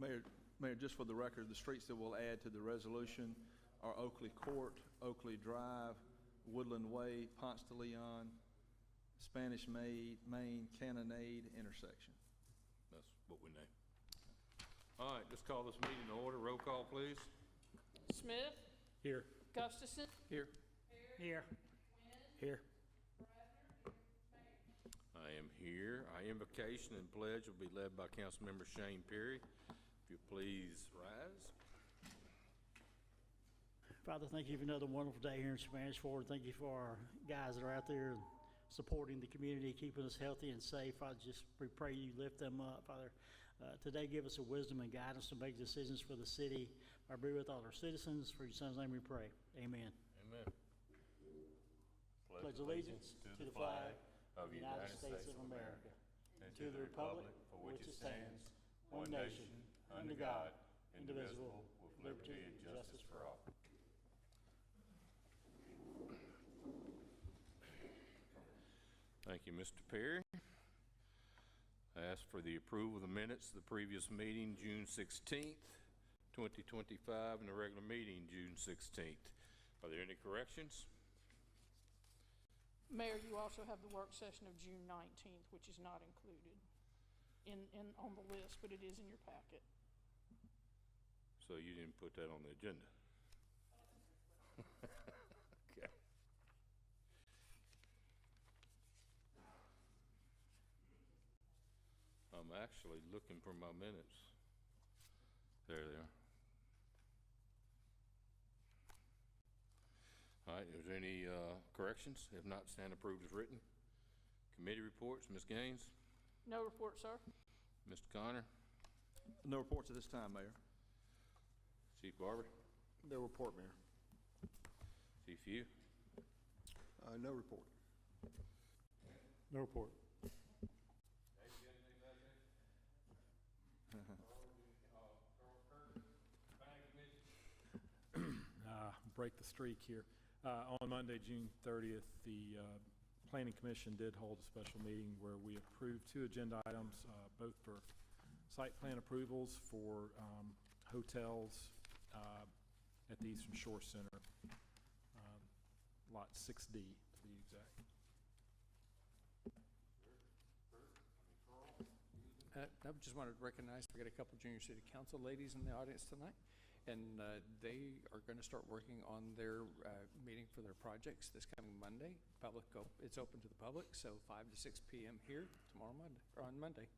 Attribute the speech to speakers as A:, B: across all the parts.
A: Mayor, just for the record, the streets that we'll add to the resolution are Oakley Court, Oakley Drive, Woodland Way, Ponce de Leon, Spanish Main, Cannonade intersection.
B: That's what we name. All right, let's call this meeting to order. Roll call, please.
C: Smith.
D: Here.
C: Gustafson.
A: Here.
D: Here. Here.
B: I am here. Our invocation and pledge will be led by Councilmember Shane Perry. If you please rise.
D: Father, thank you for another wonderful day here in Spanish Fort. Thank you for our guys that are out there supporting the community, keeping us healthy and safe. Father, we pray you lift them up. Father, today give us the wisdom and guidance to make decisions for the city. I agree with all our citizens. For your son's name we pray. Amen.
B: Amen.
D: Pledge allegiance to the flag of the United States of America and to the republic for which it stands, one nation, under God, indivisible, with liberty and justice for all.
B: Thank you, Mr. Perry. I ask for the approval of the minutes of the previous meeting, June 16th, 2025, and the regular meeting, June 16th. Are there any corrections?
C: Mayor, you also have the work session of June 19th, which is not included on the list, but it is in your packet.
B: So you didn't put that on the agenda? Okay. I'm actually looking for my minutes. There they are. All right, is there any corrections? If not, stand approved as written. Committee reports, Ms. Gaines?
C: No report, sir.
B: Mr. Connor?
A: No reports at this time, Mayor.
B: Chief Barber?
E: No report, Mayor.
B: Chief Hugh?
E: No report.
D: No report.
F: Break the streak here. On Monday, June 30th, the Planning Commission did hold a special meeting where we approved 2 agenda items, both for site plan approvals for hotels at the Eastern Shore Center, lot 6D to be exact.
G: I just wanted to recognize we got a couple junior city council ladies in the audience tonight, and they are going to start working on their meeting for their projects this coming Monday. It's open to the public, so 5 to 6 p.m. here tomorrow Monday, or on Monday.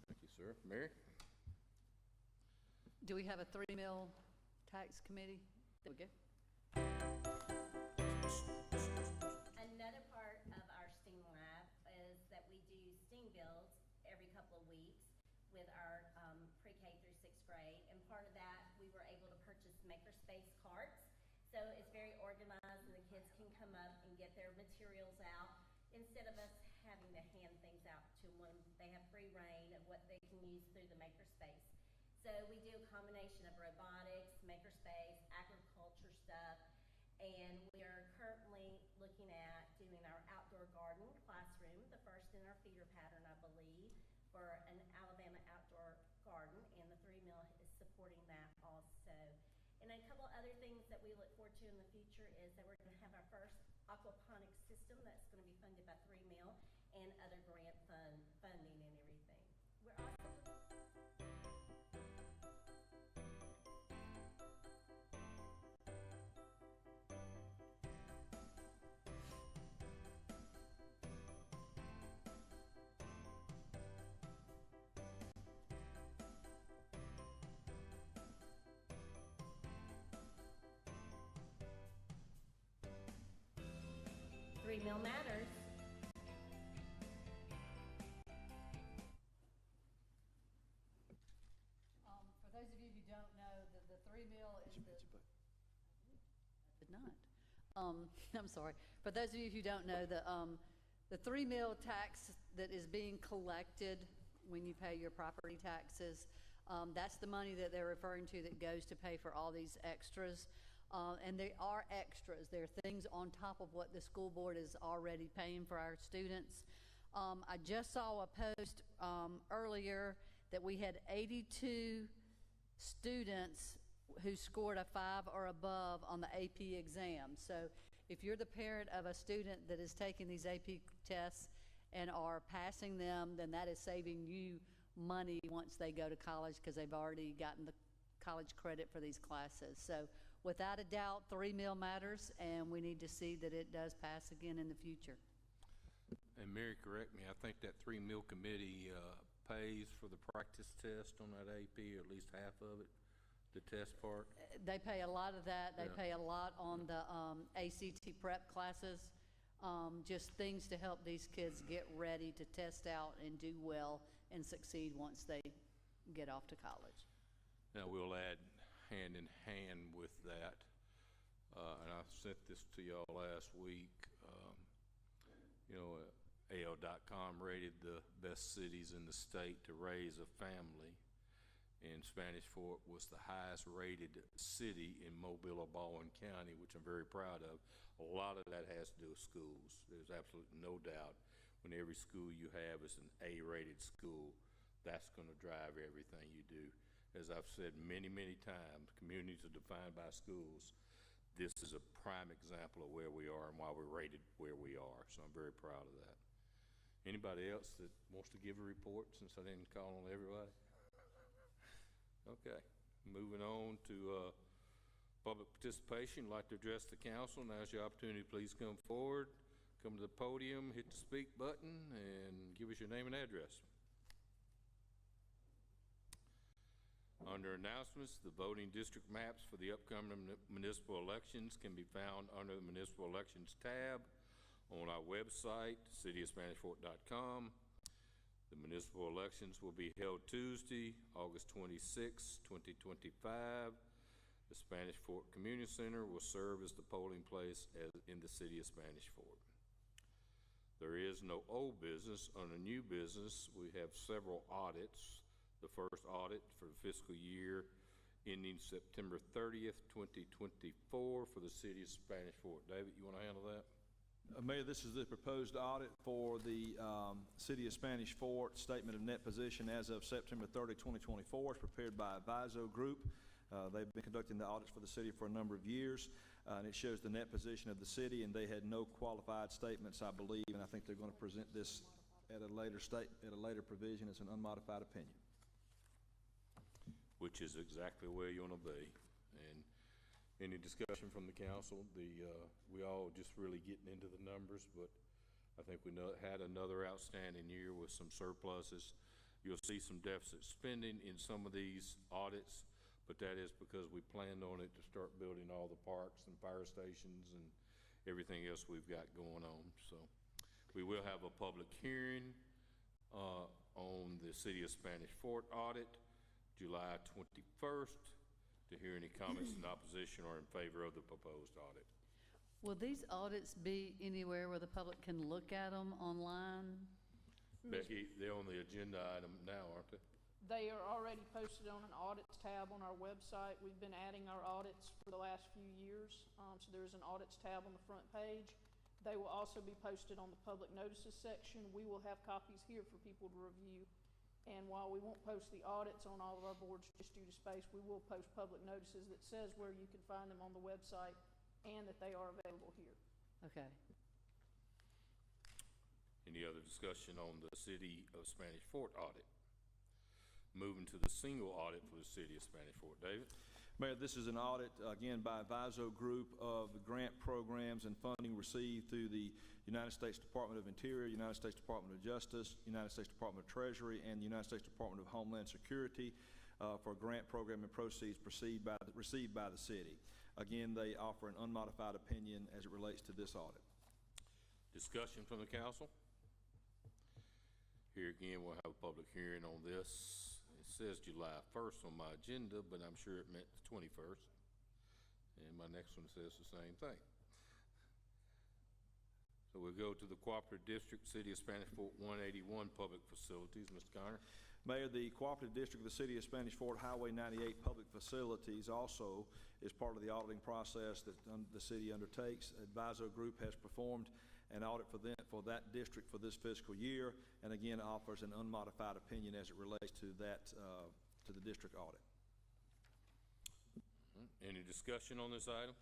B: Thank you, sir. Mary?
H: Do we have a 3 mil tax committee? There we go.
I: Another part of our STEAM lab is that we do STEAM builds every couple of weeks with our pre-K through 6th grade, and part of that we were able to purchase makerspace carts, so it's very organized and the kids can come up and get their materials out instead of us having to hand things out to them. They have free reign of what they can use through the makerspace. So we do a combination of robotics, makerspace, agriculture stuff, and we are currently looking at doing our outdoor garden classroom, the first in our feeder pattern, I believe, for an Alabama outdoor garden, and the 3 mil is supporting that also. And a couple other things that we look forward to in the future is that we're going to have our first aquaponics system that's going to be funded by 3 mil and other grant funding and everything. We're also $3 million matters.
H: For those of you who don't know, the 3 mil is the. I did not. I'm sorry. For those of you who don't know, the 3 mil tax that is being collected when you pay your property taxes, that's the money that they're referring to that goes to pay for all these extras. And they are extras. They're things on top of what the school board is already paying for our students. I just saw a post earlier that we had 82 students who scored a 5 or above on the AP exam. So if you're the parent of a student that is taking these AP tests and are passing them, then that is saving you money once they go to college because they've already gotten the college credit for these classes. So without a doubt, 3 mil matters, and we need to see that it does pass again in the future.
B: And Mary, correct me, I think that 3 mil committee pays for the practice test on that AP, or at least half of it, the test part.
H: They pay a lot of that. They
B: Yeah.
H: pay a lot on the ACT prep classes, just things to help these kids get ready to test out and do well and succeed once they get off to college.
B: Now, we'll add hand in hand with that, and I sent this to y'all last week. AL.com rated the best cities in the state to raise a family, and Spanish Fort was the highest rated city in Mobile or Baldwin County, which I'm very proud of. A lot of that has to do with schools. There's absolutely no doubt when every school you have is an A-rated school, that's going to drive everything you do. As I've said many, many times, communities are defined by schools. This is a prime example of where we are and why we're rated where we are, so I'm very proud of that. Anybody else that wants to give a report since I didn't call on everybody? Okay, moving on to public participation. I'd like to address the council. Now's your opportunity. Please come forward, come to the podium, hit the speak button, and give us your name and address. Under announcements, the voting district maps for the upcoming municipal elections can be found under the municipal elections tab on our website, cityofSpanishFort.com. The municipal elections will be held Tuesday, August 26, 2025. The Spanish Fort Community Center will serve as the polling place in the city of Spanish Fort. There is no old business. Under new business, we have several audits. The first audit for the fiscal year ending September 30th, 2024 for the city of Spanish Fort. David, you want to handle that?
A: Mayor, this is the proposed audit for the City of Spanish Fort Statement of Net Position as of September 30, 2024. It's prepared by Aviso Group. They've been conducting the audits for the city for a number of years, and it shows the net position of the city, and they had no qualified statements, I believe, and I think they're going to present this at a later provision as an unmodified opinion.
B: Which is exactly where you want to be. And any discussion from the council? We all just really getting into the numbers, but I think we had another outstanding year with some surpluses. You'll see some deficit spending in some of these audits, but that is because we planned on it to start building all the parks and fire stations and everything else we've got going on. So we will have a public hearing on the City of Spanish Fort audit, July 21st, to hear any comments in opposition or in favor of the proposed audit.
H: Will these audits be anywhere where the public can look at them online?
B: Becky, they're on the agenda item now, aren't they?
C: They are already posted on an audits tab on our website. We've been adding our audits for the last few years. So there's an audits tab on the front page. They will also be posted on the public notices section. We will have copies here for people to review. And while we won't post the audits on all of our boards just due to space, we will post public notices that says where you can find them on the website and that they are available here.
H: Okay.
B: Any other discussion on the City of Spanish Fort audit? Moving to the single audit for the City of Spanish Fort. David?
A: Mayor, this is an audit, again, by Aviso Group of the grant programs and funding received through the United States Department of Interior, United States Department of Justice, United States Department of Treasury, and the United States Department of Homeland Security for grant program and proceeds received by the city. Again, they offer an unmodified opinion as it relates to this audit.
B: Discussion from the council? Here again, we'll have a public hearing on this. It says July 1st on my agenda, but I'm sure it meant the 21st. And my next one says the same thing. So we'll go to the Cooperative District, City of Spanish Fort 181 Public Facilities. Mr. Connor?
A: Mayor, the Cooperative District of the City of Spanish Fort Highway 98 Public Facilities also is part of the auditing process that the city undertakes. Aviso Group has performed an audit for that district for this fiscal year, and again, offers an unmodified opinion as it relates to that, to the district audit.
B: Any discussion on this item?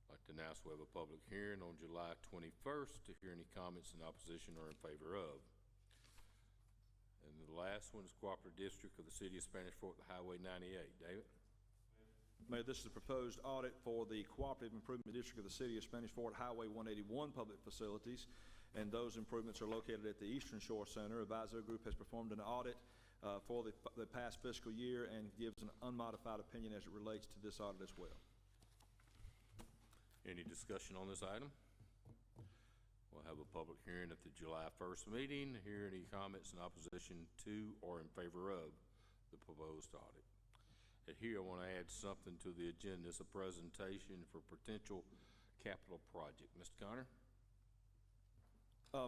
B: I'd like to announce we have a public hearing on July 21st to hear any comments in opposition or in favor of. And the last one is Cooperative District of the City of Spanish Fork, the Highway 98. David?
A: Mayor, this is a proposed audit for the Cooperative Improvement District of the City of Spanish Fork Highway 181 public facilities, and those improvements are located at the Eastern Shore Center. Advisory Group has performed an audit for the past fiscal year and gives an unmodified opinion as it relates to this audit as well.
B: Any discussion on this item? We'll have a public hearing at the July 1st meeting. Hear any comments in opposition to or in favor of the proposed audit. And here I want to add something to the agenda. It's a presentation for potential capital project. Mr. Connor?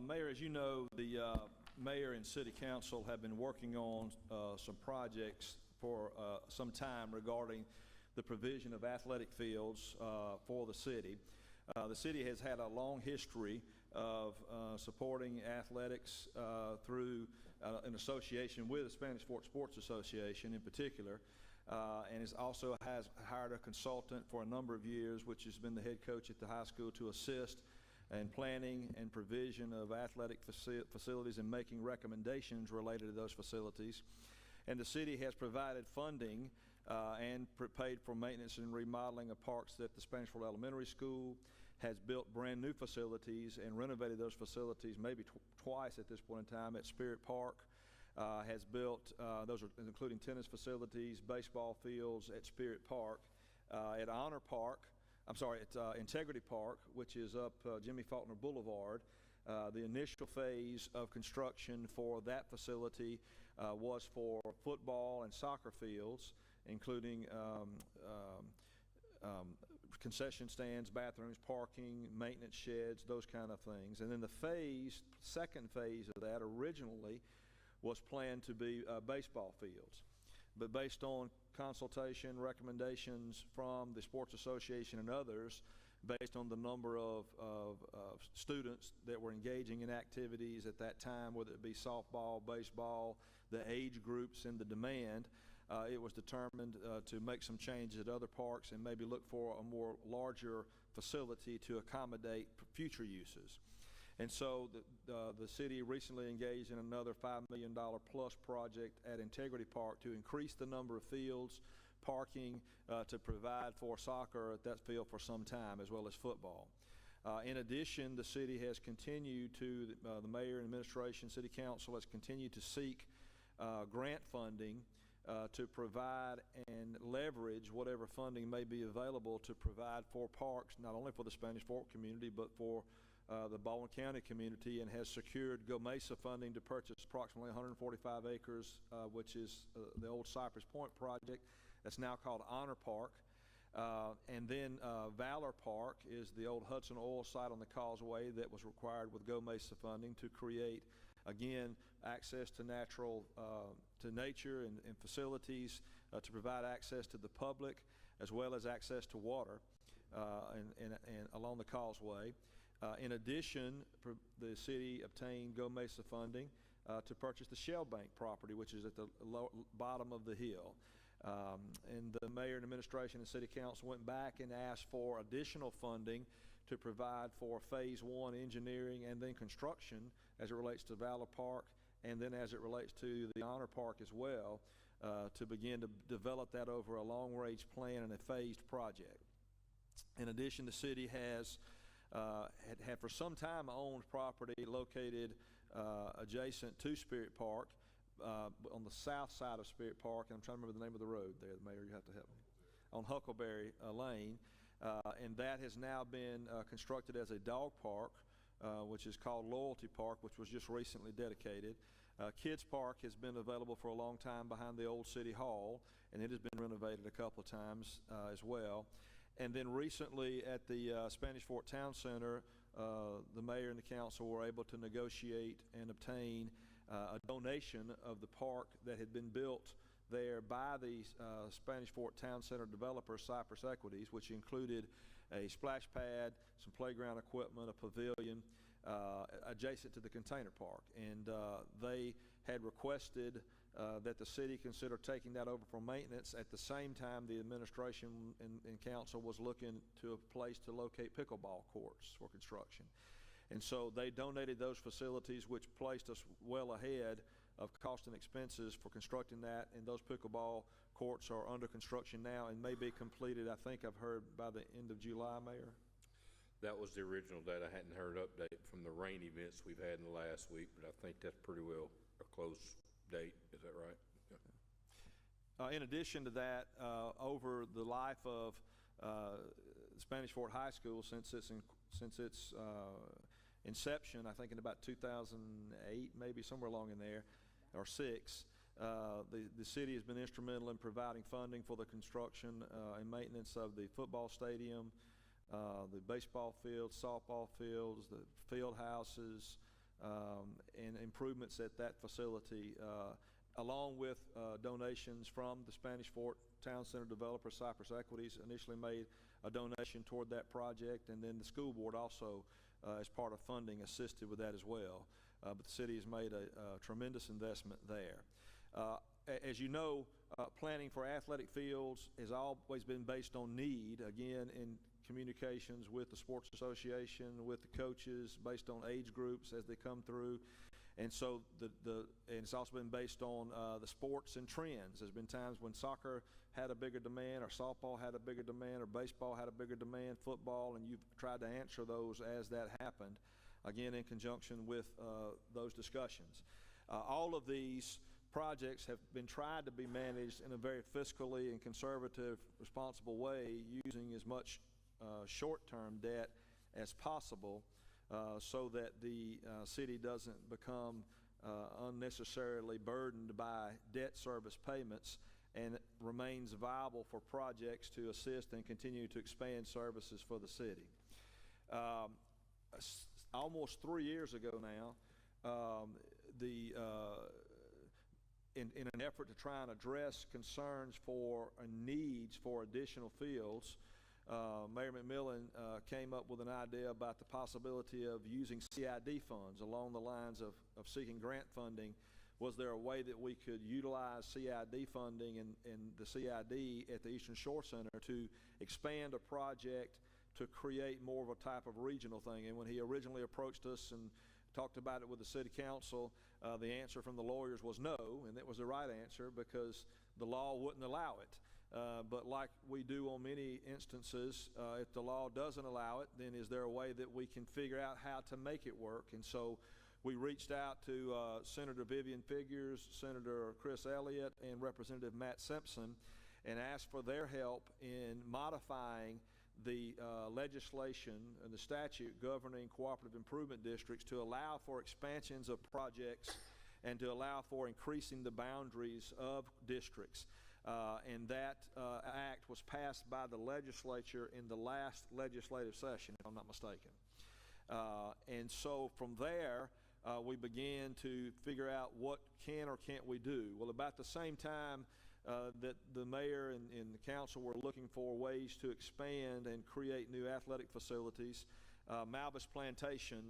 A: Mayor, as you know, the mayor and city council have been working on some projects for some time regarding the provision of athletic fields for the city. The city has had a long history of supporting athletics through an association with the Spanish Fork Sports Association in particular, and also has hired a consultant for a number of years, which has been the head coach at the high school, to assist in planning and provision of athletic facilities and making recommendations related to those facilities. And the city has provided funding and paid for maintenance and remodeling of parks at the Spanish Fork Elementary School, has built brand new facilities and renovated those facilities maybe twice at this point in time at Spirit Park, has built, those are including tennis facilities, baseball fields at Spirit Park, at Honor Park, at Integrity Park, which is up Jimmy Faulkner Boulevard. The initial phase of construction for that facility was for football and soccer fields, including concession stands, bathrooms, parking, maintenance sheds, those kind of things. And then the second phase of that originally was planned to be baseball fields. But based on consultation, recommendations from the Sports Association and others, based on the number of students that were engaging in activities at that time, whether it be softball, baseball, the age groups and the demand, it was determined to make some changes at other parks and maybe look for a more larger facility to accommodate future uses. And so the city recently engaged in another $5 million plus project at Integrity Park to increase the number of fields, parking, to provide for soccer at that field for some time, as well as football. In addition, the city has continued to, the mayor and administration, city council has continued to seek grant funding to provide and leverage whatever funding may be available to provide for parks, not only for the Spanish Fork community, but for the Baldwin County community, and has secured Go Mesa funding to purchase approximately 145 acres, which is the old Cypress Point project that's now called Honor Park. And then Valor Park is the old Hudson Oil site on the causeway that was required with Go Mesa funding to create, again, access to to nature and facilities, to provide access to the public, as well as access to water and along the causeway. In addition, the city obtained Go Mesa funding to purchase the Shell Bank property, which is at the bottom of the hill. And the mayor and administration and city council went back and asked for additional funding to provide for phase 1 engineering and then construction as it relates to Valor Park, and then as it relates to the Honor Park as well, to begin to develop that over a long-range plan and a phased project. In addition, the city has had for some time owned property located adjacent to Spirit Park, on the south side of Spirit Park, and I'm trying to remember the name of the road there, Mayor, you have to help me, on Huckleberry Lane, and that has now been constructed as a dog park, which is called Loyalty Park, which was just recently dedicated. Kids Park has been available for a long time behind the old City Hall, and it has been renovated a couple of times as well. And then recently at the Spanish Fork Town Center, the mayor and the council were able to negotiate and obtain a donation of the park that had been built there by the Spanish Fork Town Center developer, Cypress Equities, which included a splash pad, some playground equipment, a pavilion, adjacent to the container park. And they had requested that the city consider taking that over for maintenance. At the same time, the administration and council was looking to a place to locate pickleball courts for construction. And so they donated those facilities, which placed us well ahead of cost and expenses for constructing that. And those pickleball courts are under construction now and may be completed, I think I've heard, by the end of July, Mayor.
B: That was the original date. I hadn't heard update from the rain events we've had in the last week, but I think that's pretty well a close date. Is that right? Yeah.
A: In addition to that, over the life of Spanish Fort High School, since its inception, I think in about 2008, maybe somewhere along in there, or 6, the city has been instrumental in providing funding for the construction and maintenance of the football stadium, the baseball fields, softball fields, the field houses, and improvements at that facility, along with donations from the Spanish Fort Town Center developer, Cypress Equities, initially made a donation toward that project, and then the school board also, as part of funding, assisted with that as well. But the city has made a tremendous investment there. As you know, planning for athletic fields has always been based on need, again, in communications with the Sports Association, with the coaches, based on age groups as they come through. And so and it's also been based on the sports and trends. There's been times when soccer had a bigger demand, or softball had a bigger demand, or baseball had a bigger demand, football, and you've tried to answer those as that happened, again in conjunction with those discussions. All of these projects have been tried to be managed in a very fiscally and conservative, responsible way, using as much short-term debt as possible, so that the city doesn't become unnecessarily burdened by debt service payments, and remains viable for projects to assist and continue to expand services for the city. Almost 3 years ago now, in an effort to try and address concerns for needs for additional fields, Mayor McMillan came up with an idea about the possibility of using CID funds along the lines of seeking grant funding. Was there a way that we could utilize CID funding and the CID at the Eastern Shore Center to expand a project to create more of a type of regional thing? And when he originally approached us and talked about it with the city council, the answer from the lawyers was no, and that was the right answer because the law wouldn't allow it. But like we do on many instances, if the law doesn't allow it, then is there a way that we can figure out how to make it work? And so we reached out to Senator Vivian Figures, Senator Chris Elliott, and Representative Matt Simpson, and asked for their help in modifying the legislation and the statute governing cooperative improvement districts to allow for expansions of projects and to allow for increasing the boundaries of districts. And that act was passed by the legislature in the last legislative session, if I'm not mistaken. And so from there, we began to figure out what can or can't we do. Well, about the same time that the mayor and the council were looking for ways to expand and create new athletic facilities, Malbus Plantation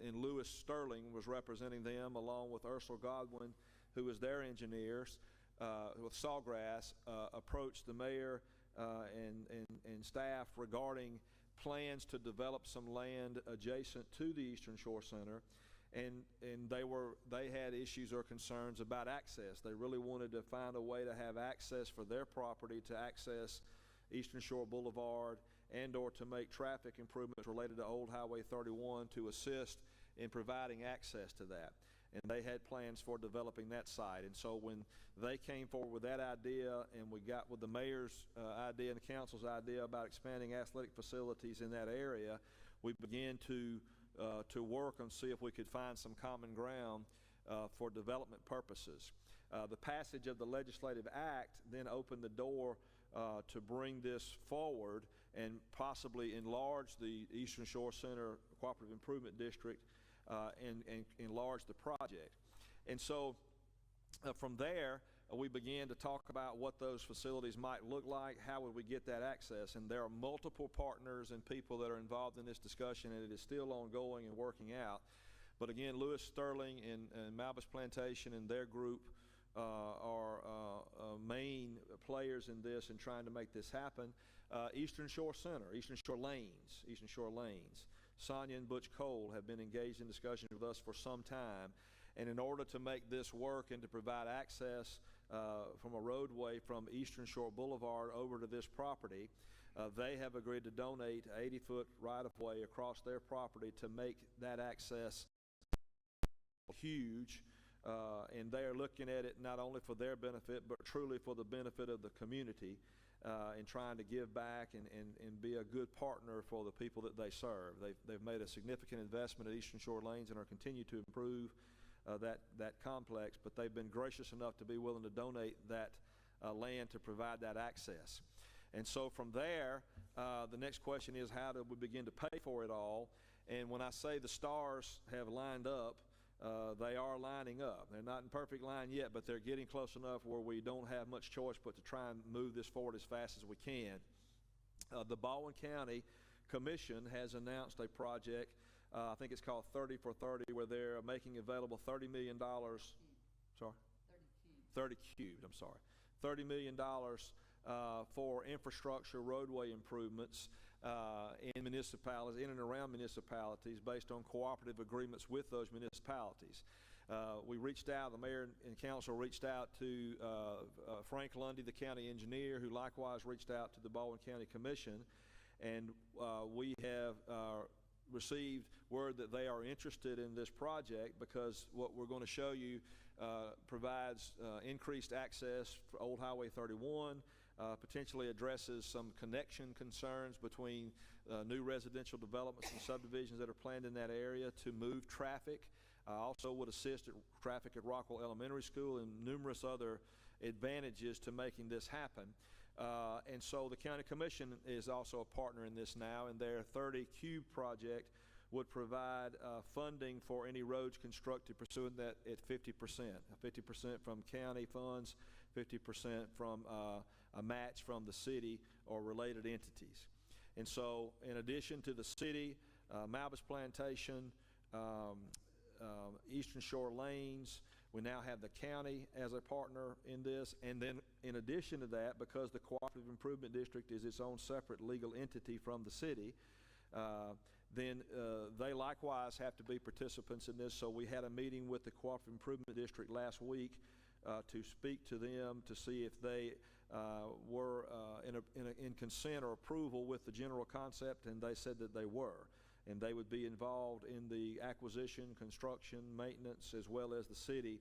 A: in Lewis Sterling was representing them, along with Ursula Godwin, who was their engineers, with Sawgrass, approached the mayor and staff regarding plans to develop some land adjacent to the Eastern Shore Center. And they had issues or concerns about access. They really wanted to find a way to have access for their property to access Eastern Shore Boulevard, and or to make traffic improvements related to Old Highway 31 to assist in providing access to that. And they had plans for developing that site. And so when they came forward with that idea, and we got with the mayor's idea and the council's idea about expanding athletic facilities in that area, we began to work and see if we could find some common ground for development purposes. The passage of the legislative act then opened the door to bring this forward and possibly enlarge the Eastern Shore Center Cooperative Improvement District and enlarge the project. And so from there, we began to talk about what those facilities might look like, how would we get that access. And there are multiple partners and people that are involved in this discussion, and it is still ongoing and working out. But again, Lewis Sterling and Malbus Plantation and their group are main players in this and trying to make this happen. Eastern Shore Center, Eastern Shore Lanes. Sonia and Butch Cole have been engaged in discussions with us for some time. And in order to make this work and to provide access from a roadway from Eastern Shore Boulevard over to this property, they have agreed to donate 80-foot right-of-way across their property to make that access huge. And they are looking at it not only for their benefit, but truly for the benefit of the community, and trying to give back and be a good partner for the people that they serve. They've made a significant investment at Eastern Shore Lanes and are continuing to improve that complex, but they've been gracious enough to be willing to donate that land to provide that access. And so from there, the next question is, how do we begin to pay for it all? And when I say the stars have lined up, they are lining up. They're not in perfect line yet, but they're getting close enough where we don't have much choice but to try and move this forward as fast as we can. The Baldwin County Commission has announced a project, I think it's called 30 for 30, where they're making available $30 million. Sorry? 30 cubed, I'm sorry. $30 million for infrastructure roadway improvements in municipalities, in and around municipalities, based on cooperative agreements with those municipalities. We reached out, the mayor and council reached out to Frank Lundy, the county engineer, who likewise reached out to the Baldwin County Commission, and we have received word that they are interested in this project, because what we're going to show you provides increased access for Old Highway 31, potentially addresses some connection concerns between new residential developments and subdivisions that are planned in that area to move traffic. Also would assist traffic at Rockwell Elementary School, and numerous other advantages to making this happen. And so the County Commission is also a partner in this now, and their 30 Cube project would provide funding for any roads constructed pursuing that at 50%. 50% from county funds, 50% from a match from the city or related entities. And so in addition to the city, Malbus Plantation, Eastern Shore Lanes, we now have the county as a partner in this. And then in addition to that, because the Cooperative Improvement District is its own separate legal entity from the city, then they likewise have to be participants in this. So we had a meeting with the Cooperative Improvement District last week to speak to them to see if they were in consent or approval with the general concept, and they said that they were. And they would be involved in the acquisition, construction, maintenance, as well as the city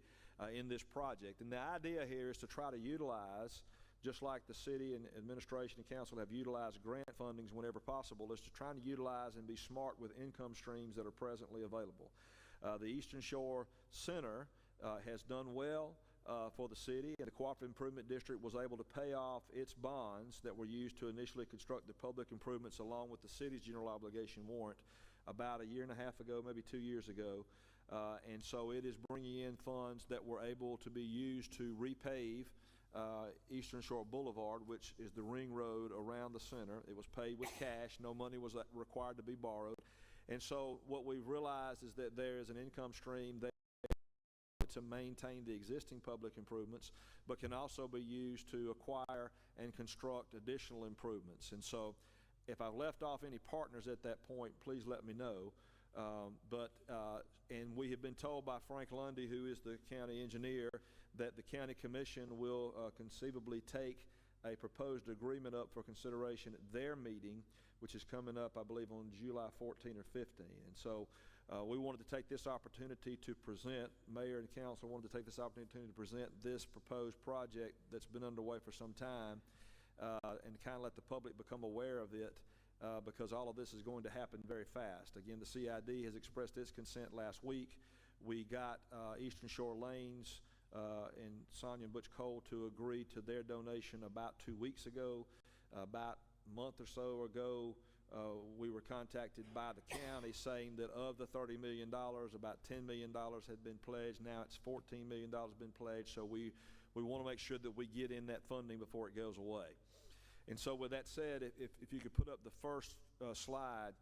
A: in this project. And the idea here is to try to utilize, just like the city and administration and council have utilized grant fundings whenever possible, is to try to utilize and be smart with income streams that are presently available. The Eastern Shore Center has done well for the city, and the Cooperative Improvement District was able to pay off its bonds that were used to initially construct the public improvements along with the city's general obligation warrant about a year and a half ago, maybe 2 years ago. And so it is bringing in funds that were able to be used to repave Eastern Shore Boulevard, which is the ring road around the center. It was paid with cash. No money was required to be borrowed. And so what we've realized is that there is an income stream there to maintain the existing public improvements, but can also be used to acquire and construct additional improvements. And so if I've left off any partners at that point, please let me know. And we have been told by Frank Lundy, who is the county engineer, that the county commission will conceivably take a proposed agreement up for consideration at their meeting, which is coming up, I believe, on July 14 or 15. And so we wanted to take this opportunity to present, mayor and council wanted to take this opportunity to present this proposed project that's been underway for some time, and kind of let the public become aware of it, because all of this is going to happen very fast. Again, the CID has expressed its consent last week. We got Eastern Shore Lanes and Sonia and Butch Cole to agree to their donation about 2 weeks ago. About a month or so ago, we were contacted by the county saying that of the $30 million, about $10 million had been pledged. Now it's $14 million been pledged. So we we want to make sure that we get in that funding before it goes away. And so with that said, if you could put up the first slide,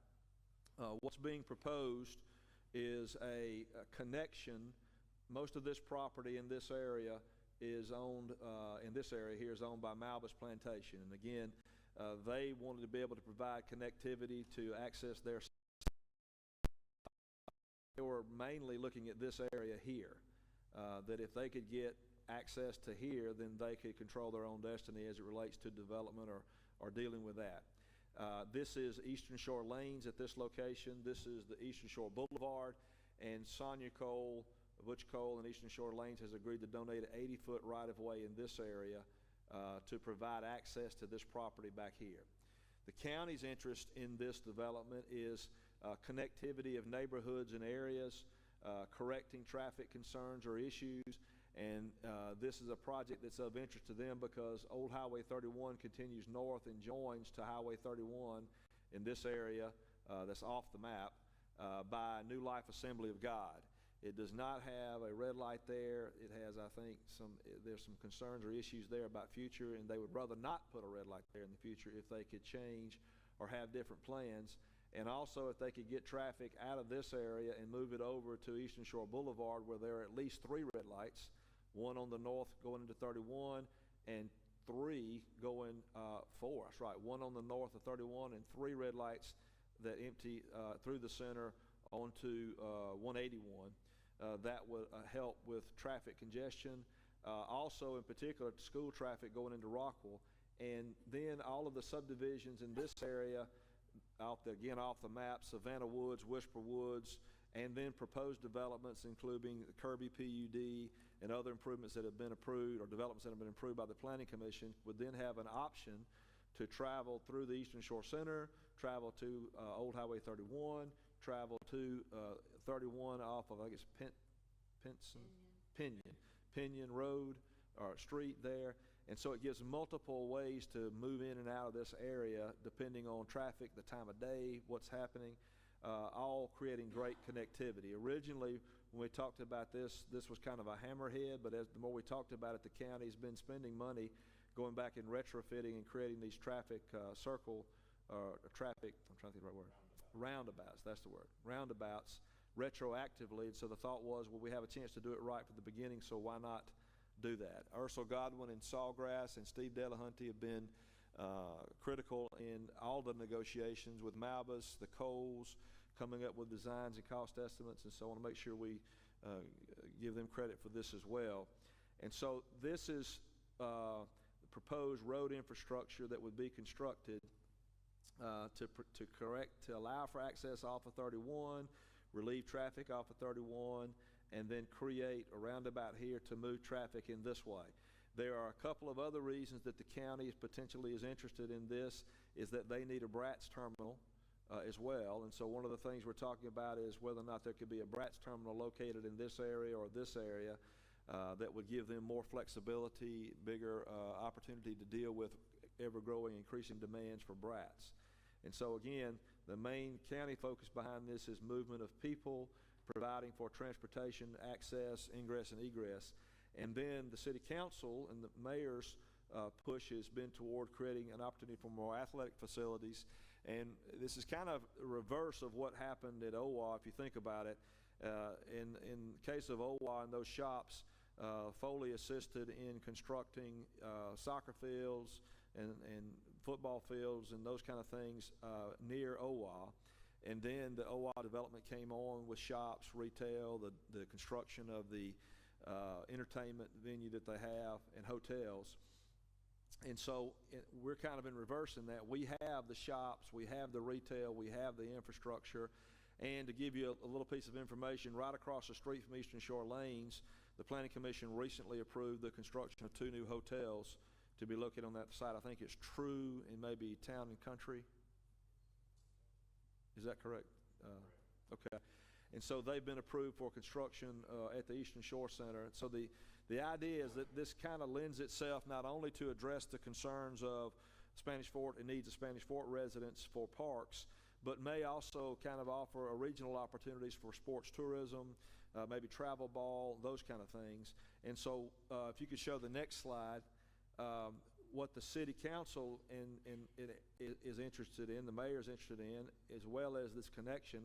A: what's being proposed is a connection. Most of this property in this area is owned, in this area here is owned by Malbus Plantation. And again, they wanted to be able to provide connectivity to access their. They were mainly looking at this area here, that if they could get access to here, then they could control their own destiny as it relates to development or dealing with that. This is Eastern Shore Lanes at this location. This is the Eastern Shore Boulevard, and Sonia Cole, Butch Cole, and Eastern Shore Lanes has agreed to donate an 80-foot right-of-way in this area to provide access to this property back here. The county's interest in this development is connectivity of neighborhoods and areas, correcting traffic concerns or issues, and this is a project that's of interest to them because Old Highway 31 continues north and joins to Highway 31 in this area that's off the map by New Life Assembly of God. It does not have a red light there. It has, I think, there's some concerns or issues there about future, and they would rather not put a red light there in the future if they could change or have different plans. And also if they could get traffic out of this area and move it over to Eastern Shore Boulevard, where there are at least 3 red lights, one on the north going into 31 and 3 going, 4, that's right, one on the north of 31 and 3 red lights that empty through the center onto 181. That would help with traffic congestion, also in particular school traffic going into Rockwell, and then all of the subdivisions in this area, off the map, Savannah Woods, Whisper Woods, and then proposed developments including the Kirby PUD and other improvements that have been approved or developments that have been approved by the Planning Commission would then have an option to travel through the Eastern Shore Center, travel to Old Highway 31, travel to 31 off of, I guess, Pinion Road or street there. And so it gives multiple ways to move in and out of this area depending on traffic, the time of day, what's happening, all creating great connectivity. Originally, when we talked about this was kind of a hammerhead, but as the more we talked about it, the county's been spending money going back and retrofitting and creating these traffic I'm trying to think of the right word. Roundabouts, that's the word. Roundabouts retroactively, and so the thought was, well, we have a chance to do it right from the beginning, so why not do that? Ursula Godwin and Sawgrass and Steve Delahunty have been critical in all the negotiations with Malbus, the Coles, coming up with designs and cost estimates, and so I want to make sure we give them credit for this as well. And so this is the proposed road infrastructure that would be constructed to allow for access off of 31, relieve traffic off of 31, and then create a roundabout here to move traffic in this way. There are a couple of other reasons that the county potentially is interested in this, is that they need a Bratz terminal as well. And so one of the things we're talking about is whether or not there could be a Bratz terminal located in this area or this area that would give them more flexibility, bigger opportunity to deal with ever-growing, increasing demands for Bratz. And so again, the main county focus behind this is movement of people, providing for transportation, access, ingress, and egress. And then the city council and the mayor's push has been toward creating an opportunity for more athletic facilities. And this is kind of a reverse of what happened at OWA, if you think about it. In the case of OWA and those shops, Foley assisted in constructing soccer fields and football fields and those kind of things near OWA. And then the OWA development came on with shops, retail, the construction of the entertainment venue that they have, and hotels. And so we're kind of in reverse in that we have the shops, we have the retail, we have the infrastructure. And to give you a little piece of information, right across the street from Eastern Shore Lanes, the Planning Commission recently approved the construction of 2 new hotels to be located on that site. I think it's True and maybe Town and Country. Is that correct? Okay. And so they've been approved for construction at the Eastern Shore Center. So the idea is that this kind of lends itself not only to address the concerns of Spanish Fort and needs of Spanish Fort residents for parks, but may also kind of offer regional opportunities for sports tourism, maybe travel ball, those kind of things. And so if you could show the next slide, what the city council is interested in, the mayor is interested in, as well as this connection,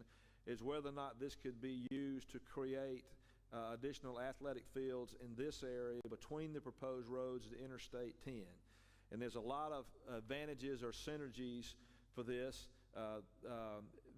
A: is whether or not this could be used to create additional athletic fields in this area between the proposed roads to Interstate 10. And there's a lot of advantages or synergies for this.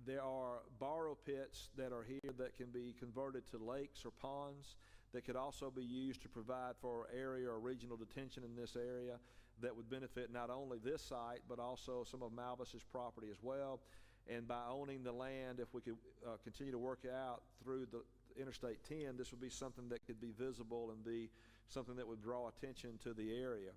A: There are borrow pits that are here that can be converted to lakes or ponds that could also be used to provide for area or regional detention in this area that would benefit not only this site but also some of Malvis's property as well. And by owning the land, if we could continue to work out through the Interstate 10, this would be something that could be visible and be something that would draw attention to the area.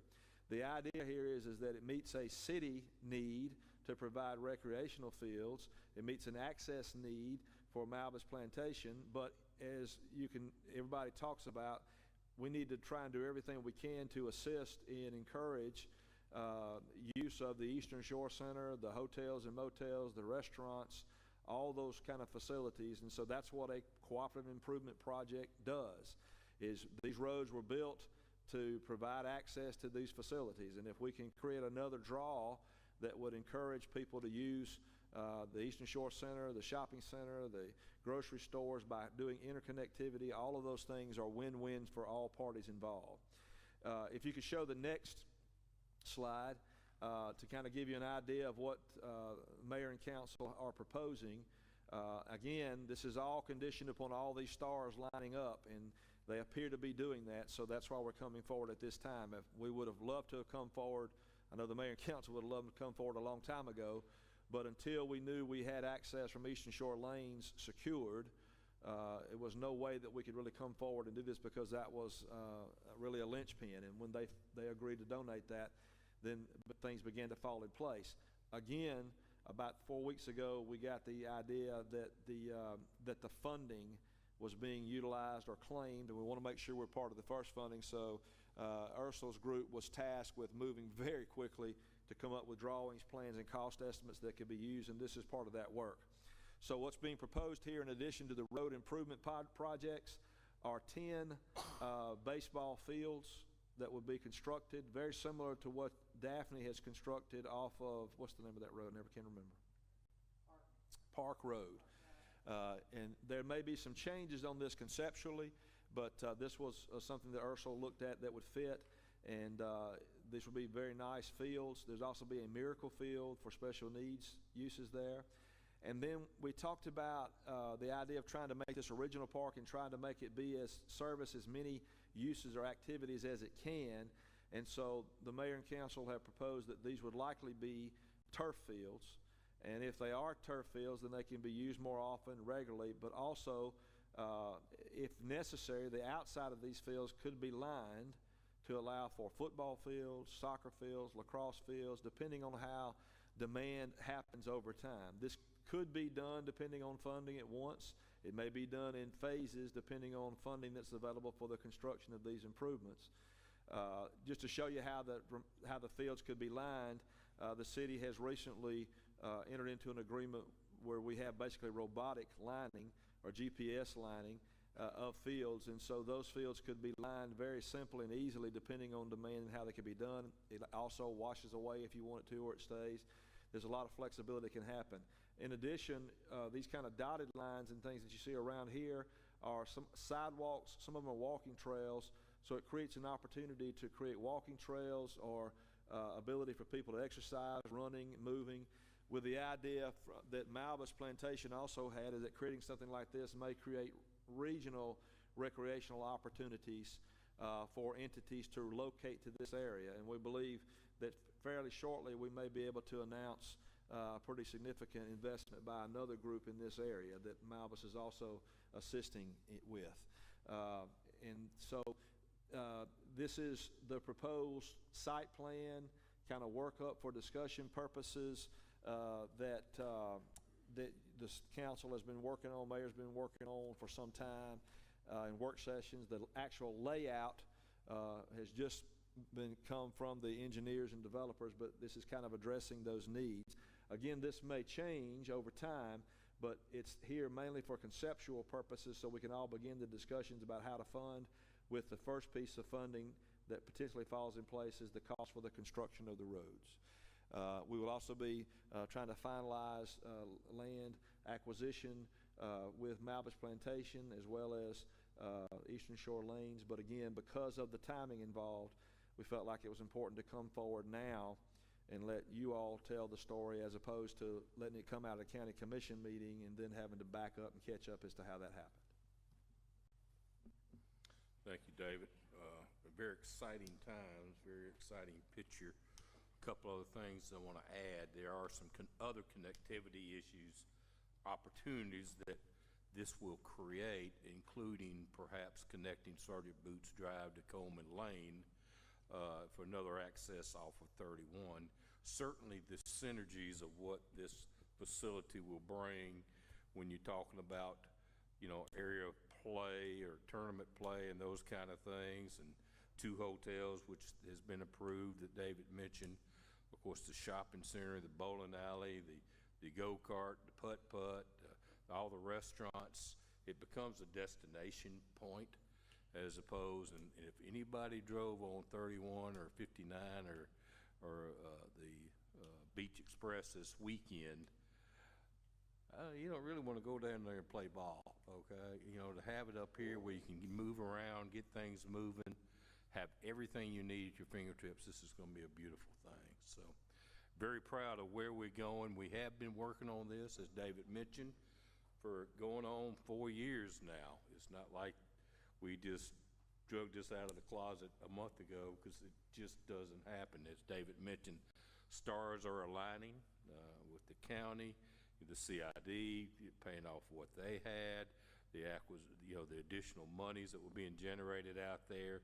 A: The idea here is that it meets a city need to provide recreational fields. It meets an access need for Malvis Plantation, but as everybody talks about, we need to try and do everything we can to assist and encourage use of the Eastern Shore Center, the hotels and motels, the restaurants, all those kind of facilities. And so that's what a cooperative improvement project does, is these roads were built to provide access to these facilities. And if we can create another draw that would encourage people to use the Eastern Shore Center, the shopping center, the grocery stores by doing interconnectivity, all of those things are win-wins for all parties involved. If you could show the next slide to kind of give you an idea of what mayor and council are proposing. Again, this is all conditioned upon all these stars lining up, and they appear to be doing that, so that's why we're coming forward at this time. If we would have loved to have come forward, I know the mayor and council would have loved to come forward a long time ago, but until we knew we had access from Eastern Shore lanes secured, it was no way that we could really come forward and do this, because that was really a linchpin. And when they agreed to donate that, then things began to fall in place. Again, about 4 weeks ago, we got the idea that the funding was being utilized or claimed, and we want to make sure we're part of the first funding. So Ursula's group was tasked with moving very quickly to come up with drawings, plans, and cost estimates that could be used, and this is part of that work. So what's being proposed here, in addition to the road improvement projects, are 10 baseball fields that would be constructed, very similar to what Daphne has constructed off of, what's the name of that road? I never can remember. Park Road. And there may be some changes on this conceptually, but this was something that Ursula looked at that would fit, and these would be very nice fields. There's also be a miracle field for special needs uses there. And then we talked about the idea of trying to make this original park and trying to make it service as many uses or activities as it can. And so the mayor and council have proposed that these would likely be turf fields. And if they are turf fields, then they can be used more often, regularly, but also, if necessary, the outside of these fields could be lined to allow for football fields, soccer fields, lacrosse fields, depending on how demand happens over time. This could be done depending on funding at once. It may be done in phases depending on funding that's available for the construction of these improvements. Just to show you how the fields could be lined, the city has recently entered into an agreement where we have basically robotic lining or GPS lining of fields, and so those fields could be lined very simply and easily depending on demand and how they could be done. It also washes away if you want it to, or it stays. There's a lot of flexibility that can happen. In addition, these kind of dotted lines and things that you see around here are some sidewalks. Some of them are walking trails, so it creates an opportunity to create walking trails or ability for people to exercise, running, moving, with the idea that Malvis Plantation also had, is that creating something like this may create regional recreational opportunities for entities to locate to this area. And we believe that fairly shortly we may be able to announce a pretty significant investment by another group in this area that Malvis is also assisting with. And so this is the proposed site plan, kind of work up for discussion purposes that this council has been working on, mayor's been working on for some time in work sessions. The actual layout has just come from the engineers and developers, but this is kind of addressing those needs. Again, this may change over time, but it's here mainly for conceptual purposes so we can all begin the discussions about how to fund, with the first piece of funding that potentially falls in place is the cost for the construction of the roads. We will also be trying to finalize land acquisition with Malbus Plantation as well as Eastern Shore Lanes. But again, because of the timing involved, we felt like it was important to come forward now and let you all tell the story as opposed to letting it come out of the county commission meeting and then having to back up and catch up as to how that happened.
B: Thank you, David. Very exciting times, very exciting picture. A couple other things I want to add. There are some other connectivity issues, opportunities that this will create, including perhaps connecting Sergeant Boots Drive to Coleman Lane for another access off of 31. Certainly the synergies of what this facility will bring when you're talking about, you know, area of play or tournament play and those kind of things, and 2 hotels, which has been approved that David mentioned. Of course, the shopping center, the bowling alley, the go-kart, the putt-putt, all the restaurants. It becomes a destination point as opposed, and if anybody drove on 31 or 59 or the Beach Express this weekend, you don't really want to go down there and play ball, okay? You know, to have it up here where you can move around, get things moving, have everything you need at your fingertips, this is going to be a beautiful thing. So very proud of where we're going. We have been working on this, as David mentioned, for going on 4 years now. It's not like we just drug this out of the closet a month ago, because it just doesn't happen. As David mentioned, stars are aligning with the county, the CID paying off what they had, the additional monies that were being generated out there.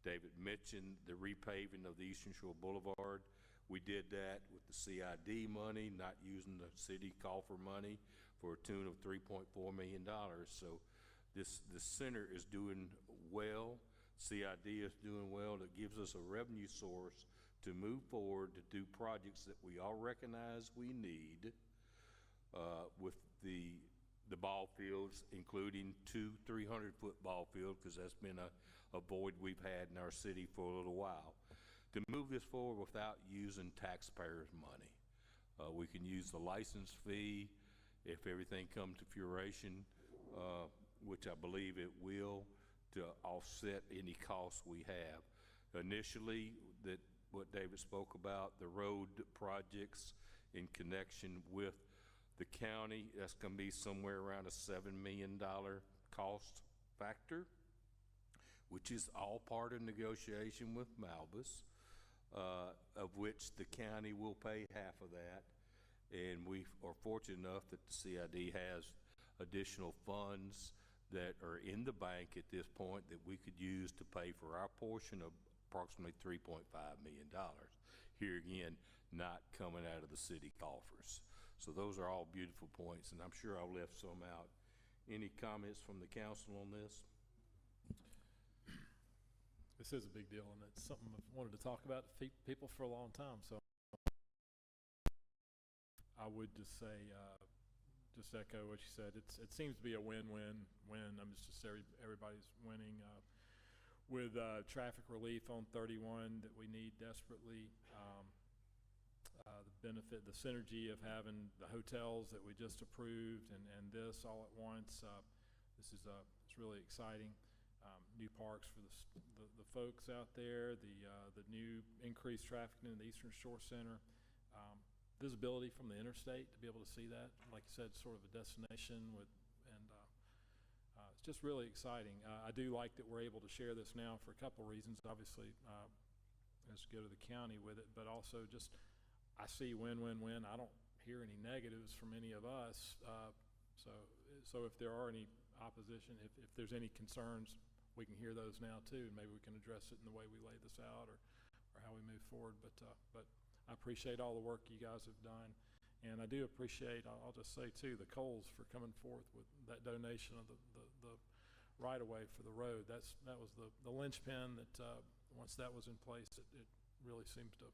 B: David mentioned the repaving of the Eastern Shore Boulevard. We did that with the CID money, not using the city coffer money, for a tune of $3.4 million. So this center is doing well. CID is doing well. That gives us a revenue source to move forward to do projects that we all recognize we need with the ball fields, including 2 300-foot ball fields, because that's been a void we've had in our city for a little while. To move this forward without using taxpayers' money. We can use the license fee if everything comes to fruition, which I believe it will, to offset any costs we have. Initially, what David spoke about, the road projects in connection with the county, that's going to be somewhere around a $7 million cost factor, which is all part of negotiation with Malbus, of which the county will pay half of that. And we are fortunate enough that the CID has additional funds that are in the bank at this point that we could use to pay for our portion of approximately $3.5 million. Here again, not coming out of the city coffers. So those are all beautiful points, and I'm sure I left some out. Any comments from the council on this?
F: This is a big deal, and it's something I've wanted to talk about to people for a long time. So I would just say, just echo what you said. It seems to be a win-win-win. I'm just everybody's winning with traffic relief on 31 that we need desperately. The benefit, the synergy of having the hotels that we just approved and this all at once. This is it's really exciting. New parks for the folks out there. The new increased traffic in the Eastern Shore Center. Visibility from the interstate to be able to see that, like you said, sort of a destination with, and it's just really exciting. I do like that we're able to share this now for a couple reasons. Obviously, let's go to the county with it, but also just I see win-win-win. I don't hear any negatives from any of us. So if there are any opposition, if there's any concerns, we can hear those now too, and maybe we can address it in the way we lay this out or how we move forward. But I appreciate all the work you guys have done, and I do appreciate, I'll just say too, the Coles for coming forth with that donation of the right-of-way for the road. That was the linchpin that once that was in place, it really seems to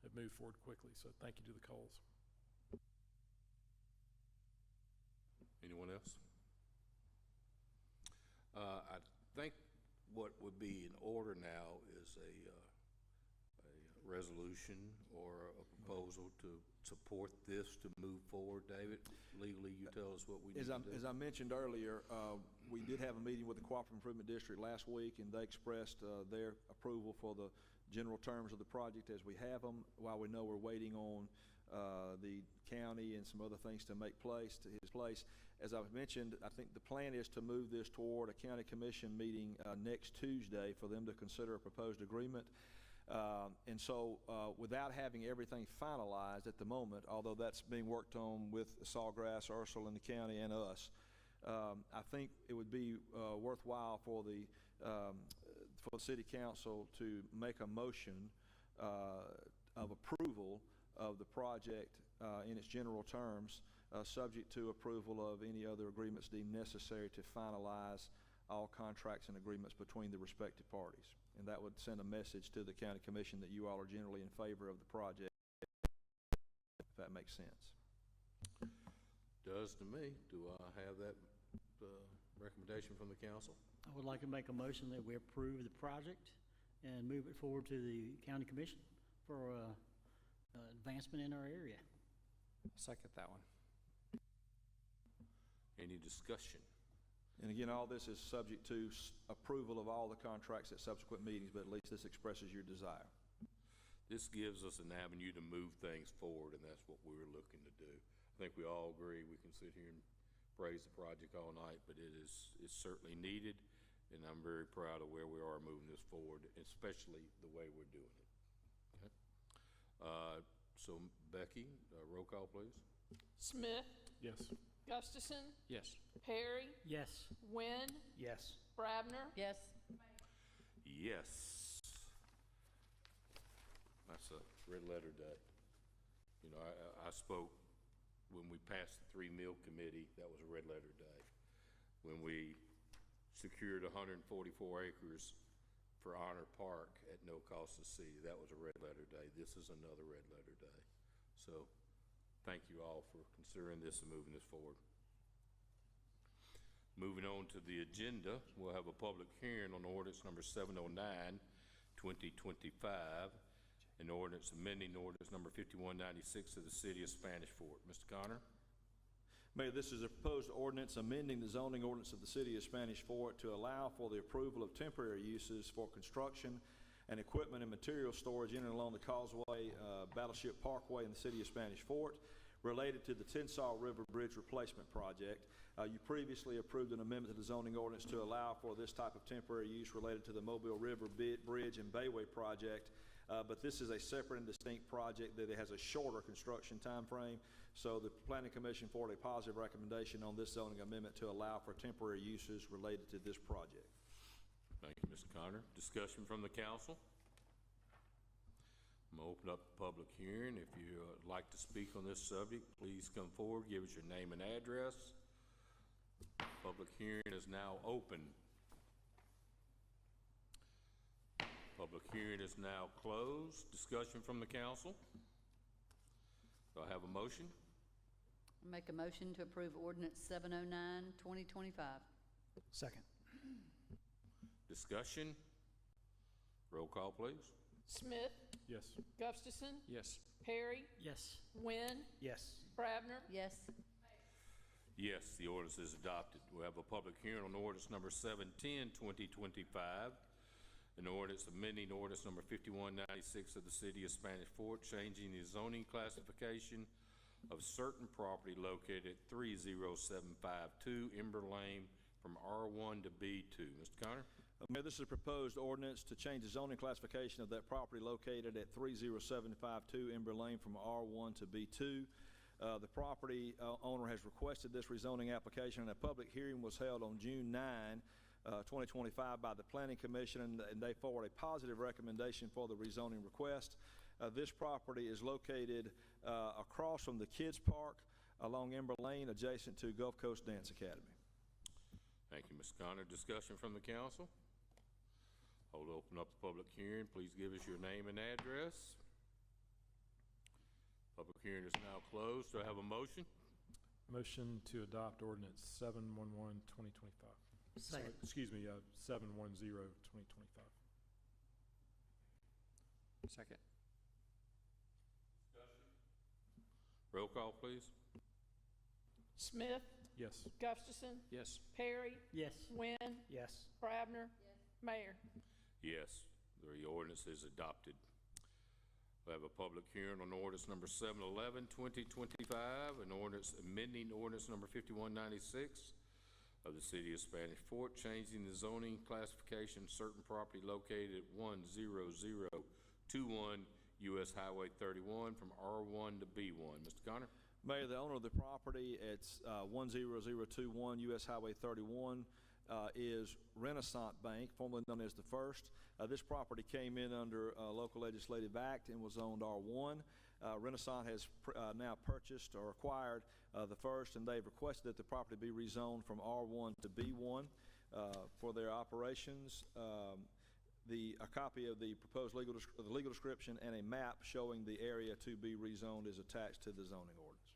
F: have moved forward quickly. So thank you to the Coles.
B: Anyone else? I think what would be in order now is a resolution or a proposal to support this to move forward. David, legally, you tell us what we need to do.
A: As I mentioned earlier, we did have a meeting with the Cooperative Improvement District last week, and they expressed their approval for the general terms of the project as we have them, while we know we're waiting on the county and some other things to make place to his place. As I've mentioned, I think the plan is to move this toward a county commission meeting next Tuesday for them to consider a proposed agreement. And so without having everything finalized at the moment, although that's being worked on with Sawgrass, Ursula, and the county and us, I think it would be worthwhile for the city council to make a motion of approval of the project in its general terms, subject to approval of any other agreements deemed necessary to finalize all contracts and agreements between the respective parties. And that would send a message to the county commission that you all are generally in favor of the project, if that makes sense.
B: Does to me. Do I have that recommendation from the council?
D: I would like to make a motion that we approve the project and move it forward to the county commission for advancement in our area.
G: Second that one.
B: Any discussion?
A: And again, all this is subject to approval of all the contracts at subsequent meetings, but at least this expresses your desire.
B: This gives us an avenue to move things forward, and that's what we were looking to do. I think we all agree we can sit here and praise the project all night, but it's certainly needed, and I'm very proud of where we are moving this forward, especially the way we're doing it. Okay? So Becky, roll call, please.
C: Smith,
F: Yes.
C: Gustafson,
G: Yes.
C: Perry,
D: Yes.
C: Wynn,
E: Yes.
C: Brabner,
H: Yes.
B: Yes. That's a red letter day. You know, I spoke when we passed the 3 Mill Committee, that was a red letter day. When we secured 144 acres for Honor Park at no cost to city, that was a red letter day. This is another red letter day. So thank you all for considering this and moving this forward. Moving on to the agenda, we'll have a public hearing on ordinance number 709, 2025, an ordinance amending ordinance number 5196 of the city of Spanish Fort. Mr. Connor?
A: Mayor, this is a proposed ordinance amending the zoning ordinance of the city of Spanish Fort to allow for the approval of temporary uses for construction and equipment and material storage in and along the Causeway, Battleship Parkway in the city of Spanish Fort, related to the Tensas River Bridge Replacement Project. You previously approved an amendment to the zoning ordinance to allow for this type of temporary use related to the Mobile River Bridge and Bayway Project, but this is a separate and distinct project that it has a shorter construction time frame. So the Planning Commission forwarded a positive recommendation on this zoning amendment to allow for temporary uses related to this project.
B: Thank you, Mr. Connor. Discussion from the council? I'm going to open up the public hearing. If you would like to speak on this subject, please come forward, give us your name and address. Public hearing is now open. Public hearing is now closed. Discussion from the council? Do I have a motion?
H: Make a motion to approve ordinance 709, 2025.
E: Second.
B: Discussion? Roll call, please.
C: Smith,
F: Yes.
C: Gustafson,
G: Yes.
C: Perry,
D: Yes.
C: Wynn,
E: Yes.
C: Brabner,
H: Yes.
B: Yes, the ordinance is adopted. We have a public hearing on ordinance number 710, 2025, an ordinance amending ordinance number 5196 of the city of Spanish Fort, changing the zoning classification of certain property located at 30752 Ember Lane from R1 to B2. Mr. Connor?
A: Mayor, this is a proposed ordinance to change the zoning classification of that property located at 30752 Ember Lane from R1 to B2. The property owner has requested this rezoning application, and a public hearing was held on June 9, 2025 by the Planning Commission, and they forward a positive recommendation for the rezoning request. This property is located across from the Kids Park along Ember Lane, adjacent to Gulf Coast Dance Academy.
B: Thank you, Mr. Connor. Discussion from the council? Hold open up the public hearing. Please give us your name and address. Public hearing is now closed. Do I have a motion?
F: Motion to adopt ordinance 711-2025.
D: Second.
F: Excuse me, 710-2025.
G: Second.
B: Roll call, please.
C: Smith,
F: Yes.
C: Gustafson,
G: Yes.
C: Perry,
D: Yes.
C: Wynn,
D: Yes.
C: Brabner, Mayor.
B: Yes, the ordinance is adopted. We have a public hearing on ordinance number 711-2025, an ordinance amending ordinance number 5196 of the city of Spanish Fort, changing the zoning classification of certain property located at 10021 US Highway 31 from R1 to B1. Mr. Connor?
A: Mayor, the owner of the property, it's 10021 US Highway 31, is Renaissance Bank, formerly known as The First. This property came in under a local legislative act and was zoned R1. Renaissance has now purchased or acquired The First, and they've requested that the property be rezoned from R1 to B1 for their operations. A copy of the proposed legal description and a map showing the area to be rezoned is attached to the zoning ordinance.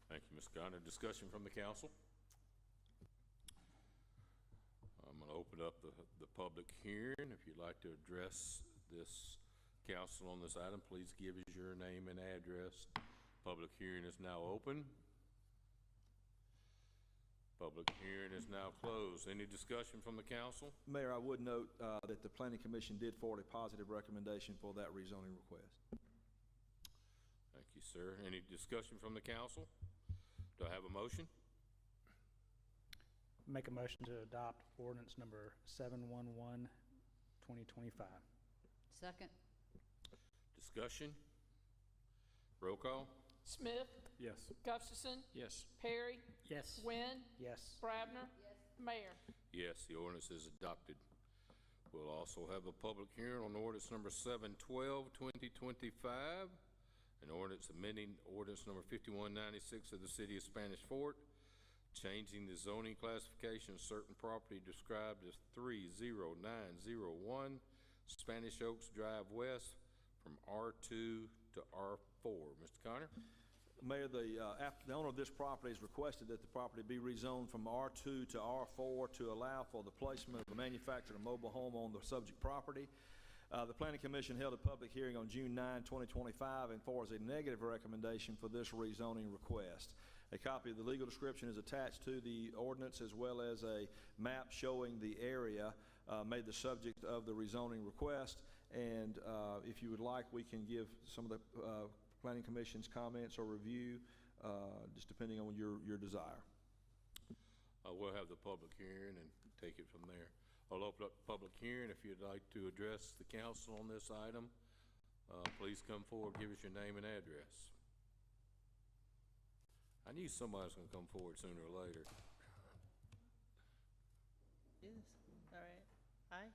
B: Thank you, Mr. Connor. Discussion from the council? I'm going to open up the public hearing. If you'd like to address this council on this item, please give us your name and address. Public hearing is now open. Public hearing is now closed. Any discussion from the council?
A: Mayor, I would note that the Planning Commission did forward a positive recommendation for that rezoning request.
B: Thank you, sir. Any discussion from the council? Do I have a motion?
J: Make a motion to adopt ordinance number 711-2025.
H: Second.
B: Discussion? Roll call?
C: Smith,
F: Yes.
C: Gustafson,
G: Yes.
C: Perry,
D: Yes.
C: Wynn,
J: Yes.
C: Brabner, Mayor.
B: Yes, the ordinance is adopted. We'll also have a public hearing on ordinance number 712-2025, an ordinance amending ordinance number 5196 of the city of Spanish Fort, changing the zoning classification of certain property described as 30901 Spanish Oaks Drive West from R2 to R4. Mr. Connor?
A: Mayor, the owner of this property has requested that the property be rezoned from R2 to R4 to allow for the placement of a manufactured mobile home on the subject property. The Planning Commission held a public hearing on June 9, 2025, and forwards a negative recommendation for this rezoning request. A copy of the legal description is attached to the ordinance, as well as a map showing the area made the subject of the rezoning request. And if you would like, we can give some of the Planning Commission's comments or review, just depending on your desire.
B: We'll have the public hearing and take it from there. I'll open up the public hearing. If you'd like to address the council on this item, please come forward, give us your name and address. I knew somebody was going to come forward sooner or later.
K: Yes, all right. Hi,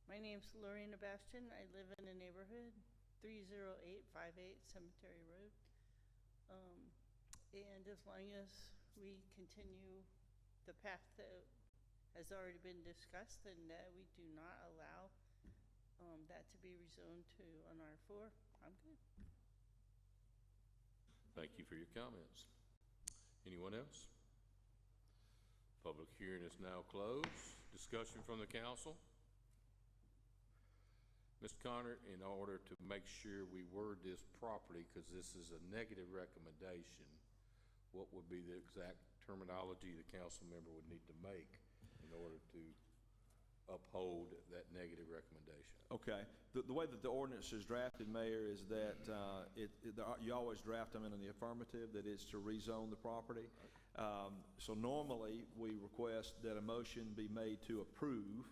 K: my name's Lorena Bastian. I live in a neighborhood, 30858 Cemetery Road. And as long as we continue the path that has already been discussed, and we do not allow that to be rezoned to an R4, I'm good.
B: Thank you for your comments. Anyone else? Public hearing is now closed. Discussion from the council. Mr. Connor, in order to make sure we word this properly, because this is a negative recommendation, what would be the exact terminology the council member would need to make in order to uphold that negative recommendation?
A: Okay. The way that the ordinance is drafted, Mayor, is that you always draft them in the affirmative, that is to rezone the property. So normally, we request that a motion be made to approve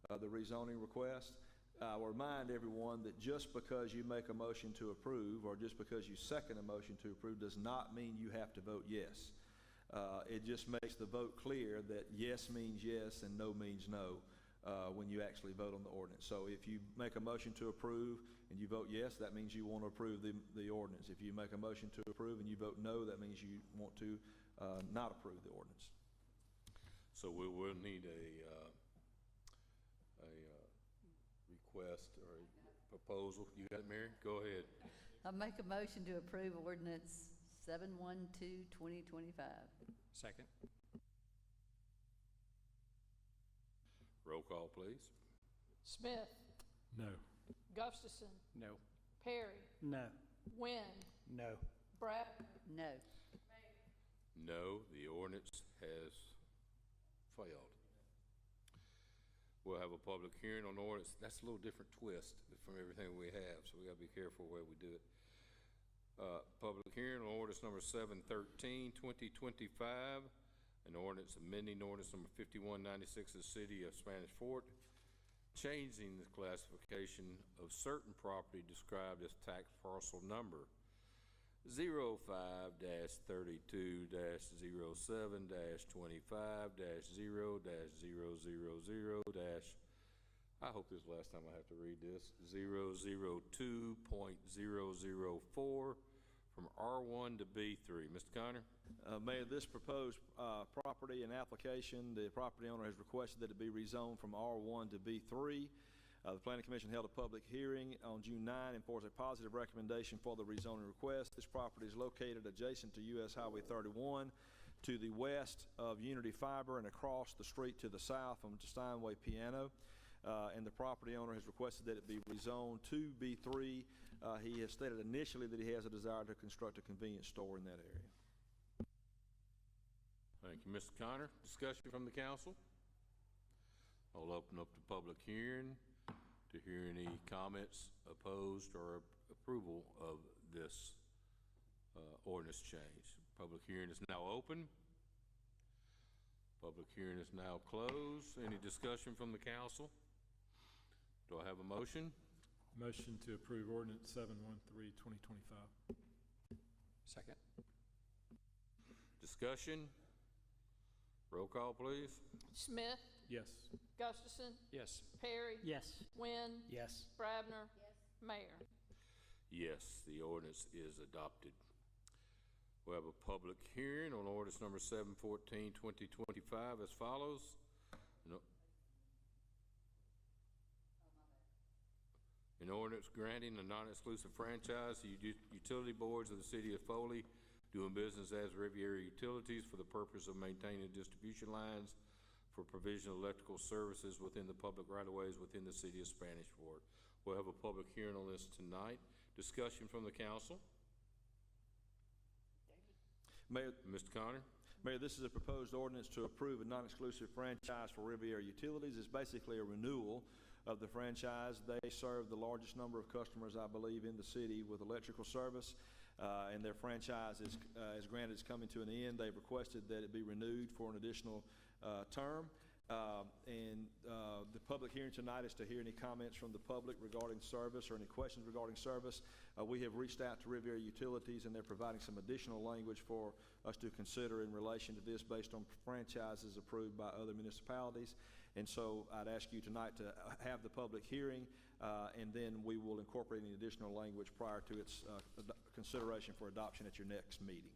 A: the rezoning request. I will remind everyone that just because you make a motion to approve, or just because you second a motion to approve, does not mean you have to vote yes. It just makes the vote clear that yes means yes and no means no when you actually vote on the ordinance. So if you make a motion to approve and you vote yes, that means you want to approve the ordinance. If you make a motion to approve and you vote no, that means you want to not approve the ordinance.
B: So we will need a request or a proposal. You got it, Mary? Go ahead.
H: I make a motion to approve ordinance 7/12/2025.
G: Second.
B: Roll call, please.
C: Smith,
F: No.
C: Gustafson,
G: No.
C: Perry,
D: No.
C: Wynn,
J: No.
C: Bradford,
H: No.
B: No, the ordinance has failed. We'll have a public hearing on ordinance. That's a little different twist from everything we have, so we gotta be careful where we do it. Public hearing on ordinance number 7/13/2025, an ordinance amending ordinance number 5196 of the city of Spanish Fort, changing the classification of certain property described as tax parcel number 05-32-07-25-0-000- I hope this is the last time I have to read this, 002.004 from R1 to B3. Mr. Connor?
A: Mayor, this proposed property and application, the property owner has requested that it be rezoned from R1 to B3. The Planning Commission held a public hearing on June 9 and forced a positive recommendation for the rezoning request. This property is located adjacent to US Highway 31 to the west of Unity Fiber and across the street to the south from Steinway Piano. And the property owner has requested that it be rezoned to B3. He has stated initially that he has a desire to construct a convenience store in that area.
B: Thank you, Mr. Connor. Discussion from the council? I'll open up the public hearing to hear any comments opposed or approval of this ordinance change. Public hearing is now open. Public hearing is now closed. Any discussion from the council? Do I have a motion?
F: Motion to approve ordinance 7/13/2025.
G: Second.
B: Discussion? Roll call, please.
C: Smith,
F: Yes.
C: Gustafson,
G: Yes.
C: Perry,
D: Yes.
C: Wynn,
J: Yes.
C: Brabner, Mayor.
B: Yes, the ordinance is adopted. We'll have a public hearing on ordinance number 7/14/2025 as follows. An ordinance granting a non-exclusive franchise to utility boards of the city of Foley doing business as Riviera Utilities for the purpose of maintaining distribution lines for provision of electrical services within the public right-of-ways within the city of Spanish Fort. We'll have a public hearing on this tonight. Discussion from the council.
A: Mayor,
B: Mr. Connor?
A: Mayor, this is a proposed ordinance to approve a non-exclusive franchise for Riviera Utilities. It's basically a renewal of the franchise. They serve the largest number of customers, I believe, in the city with electrical service, and their franchise is granted, is coming to an end. They've requested that it be renewed for an additional term. The public hearing tonight is to hear any comments from the public regarding service or any questions regarding service. We have reached out to Riviera Utilities, and they're providing some additional language for us to consider in relation to this based on franchises approved by other municipalities. And so I'd ask you tonight to have the public hearing, and then we will incorporate any additional language prior to its consideration for adoption at your next meeting.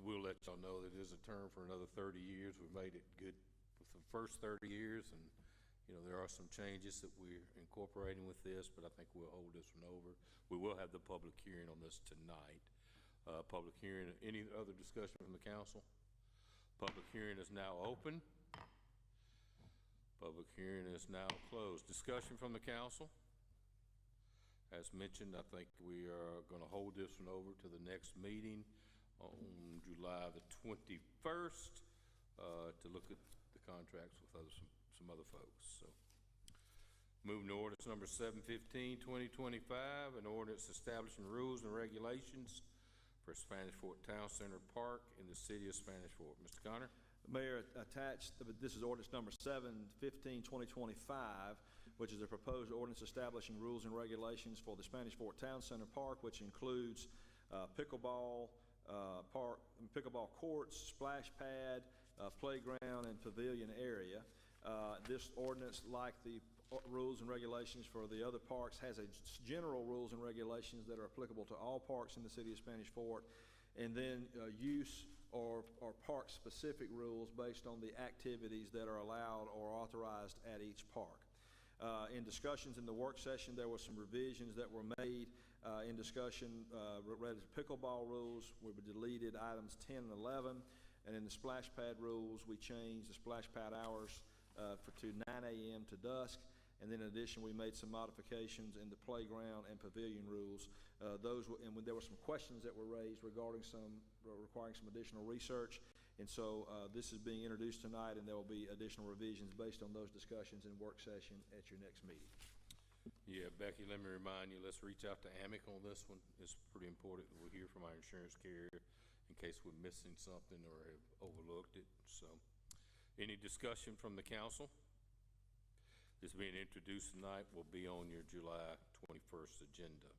B: We'll let y'all know that it is a term for another 30 years. We've made it good with the first 30 years, and there are some changes that we're incorporating with this, but I think we'll hold this one over. We will have the public hearing on this tonight. Public hearing, any other discussion from the council? Public hearing is now open. Public hearing is now closed. Discussion from the council? As mentioned, I think we are going to hold this one over to the next meeting on July the 21st to look at the contracts with some other folks. So, moving to ordinance number 7/15/2025, an ordinance establishing rules and regulations for Spanish Fort Town Center Park in the city of Spanish Fort. Mr. Connor?
A: Mayor, attached, this is ordinance number 7/15/2025, which is a proposed ordinance establishing rules and regulations for the Spanish Fort Town Center Park, which includes pickleball courts, splash pad, playground, and pavilion area. This ordinance, like the rules and regulations for the other parks, has a general rules and regulations that are applicable to all parks in the city of Spanish Fort, and then use or park-specific rules based on the activities that are allowed or authorized at each park. In discussions in the work session, there were some revisions that were made in discussion related to pickleball rules. We deleted items 10 and 11. And in the splash pad rules, we changed the splash pad hours to 9 a.m. to dusk. And then in addition, we made some modifications in the playground and pavilion rules. And when there were some questions that were raised regarding requiring some additional research. And so this is being introduced tonight, and there will be additional revisions based on those discussions in work session at your next meeting.
B: Yeah, Becky, let me remind you, let's reach out to AMIC on this one. It's pretty important that we hear from our insurance carrier in case we're missing something or have overlooked it. So, any discussion from the council? This being introduced tonight will be on your July 21st agenda.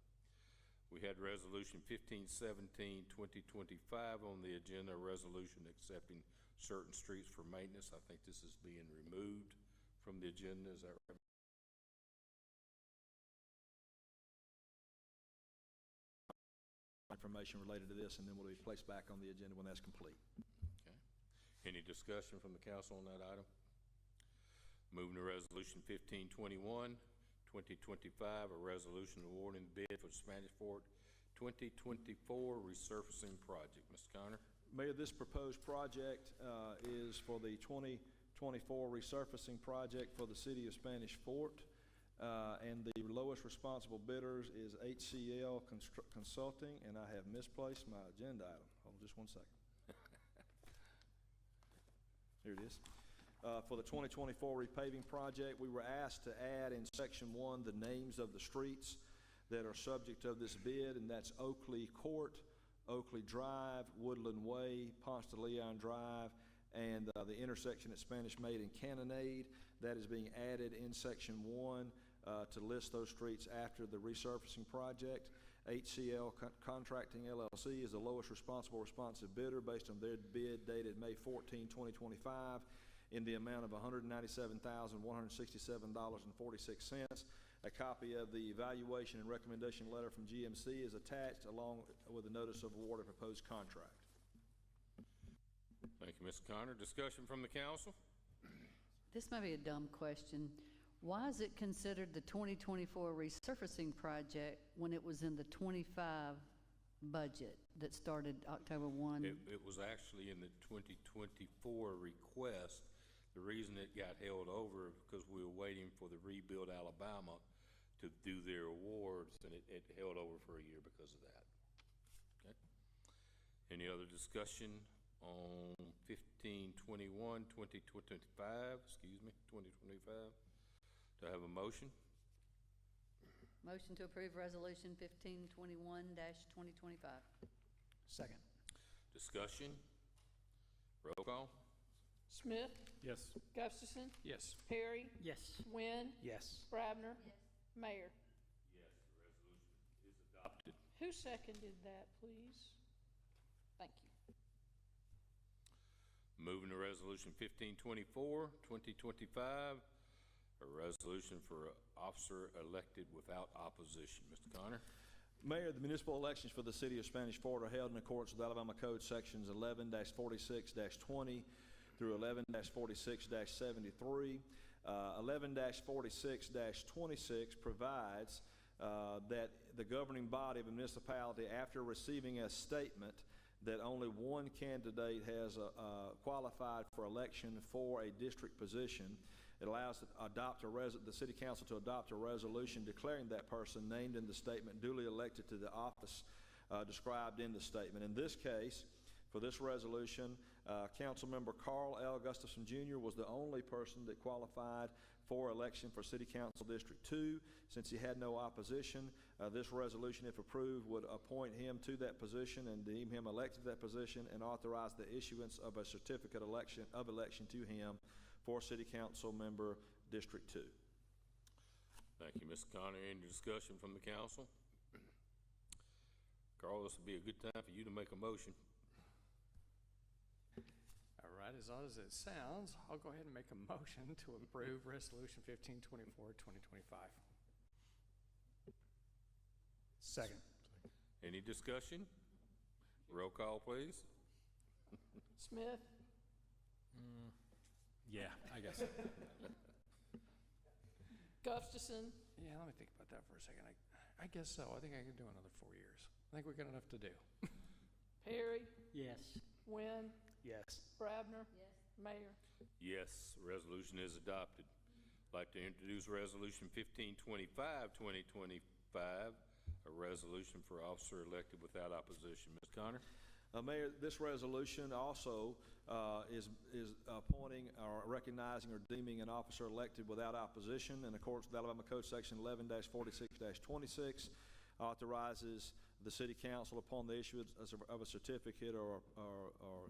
B: We had Resolution 1517, 2025 on the agenda, a resolution accepting certain streets for maintenance. I think this is being removed from the agenda. Is that right?
A: Information related to this, and then will be placed back on the agenda when that's complete.
B: Okay. Any discussion from the council on that item? Moving to Resolution 1521, 2025, a resolution awarding bid for Spanish Fort 2024 resurfacing project. Mr. Connor?
A: Mayor, this proposed project is for the 2024 resurfacing project for the city of Spanish Fort. And the lowest responsible bidders is HCL Consulting, and I have misplaced my agenda item. Hold on just one second. Here it is. For the 2024 repaving project, we were asked to add in Section 1 the names of the streets that are subject of this bid, and that's Oakley Court, Oakley Drive, Woodland Way, Ponce de Leon Drive, and the intersection at Spanish Maid and Cannonade. That is being added in Section 1 to list those streets after the resurfacing project. HCL Contracting LLC is the lowest responsive bidder based on their bid dated May 14, 2025 in the amount of $197,167.46. A copy of the evaluation and recommendation letter from GMC is attached along with a notice of award of proposed contract.
B: Thank you, Mr. Connor. Discussion from the council?
H: This may be a dumb question. Why is it considered the 2024 resurfacing project when it was in the 25 budget that started October 1?
B: It was actually in the 2024 request. The reason it got held over is because we were waiting for the Rebuild Alabama to do their awards, and it held over for a year because of that. Okay. Any other discussion on 1521, 2025, excuse me, 2025? Do I have a motion?
H: Motion to approve Resolution 1521-2025.
J: Second.
B: Discussion? Roll call?
C: Smith,
F: Yes.
C: Gustafson,
G: Yes.
C: Perry,
D: Yes.
C: Wynn,
J: Yes.
C: Brabner,
H: Yes.
C: Mayor.
B: Yes, the resolution is adopted.
C: Who seconded that, please? Thank you.
B: Moving to Resolution 1524, 2025, a resolution for an officer elected without opposition. Mr. Connor?
A: Mayor, the municipal elections for the city of Spanish Fort are held in accordance with Alabama Code Sections 11-46-20 through 11-46-73. 11-46-26 provides that the governing body of a municipality, after receiving a statement that only one candidate has qualified for election for a district position, it allows the city council to adopt a resolution declaring that person named in the statement duly elected to the office described in the statement. In this case, for this resolution, Councilmember Carl L. Gustafson Jr. was the only person that qualified for election for City Council District 2. Since he had no opposition, this resolution, if approved, would appoint him to that position and deem him elected to that position and authorize the issuance of a certificate of election to him for City Council Member District 2.
B: Thank you, Mr. Connor. Any discussion from the council? Carl, this would be a good time for you to make a motion.
G: All right, as odd as it sounds, I'll go ahead and make a motion to approve Resolution 1524, 2025.
J: Second.
B: Any discussion? Roll call, please.
C: Smith,
F: Yeah, I guess.
C: Gustafson,
G: Yeah, let me think about that for a second. I guess so. I think I can do another 4 years. I think we got enough to do.
C: Perry,
D: Yes.
C: Wynn,
J: Yes.
C: Brabner,
H: Yes.
C: Mayor.
B: Yes, resolution is adopted. Like to introduce Resolution 1525, 2025, a resolution for officer elected without opposition. Ms. Connor?
A: Mayor, this resolution also is appointing or recognizing or deeming an officer elected without opposition in accordance with Alabama Code Section 11-46-26, authorizes the city council upon the issuance of a certificate or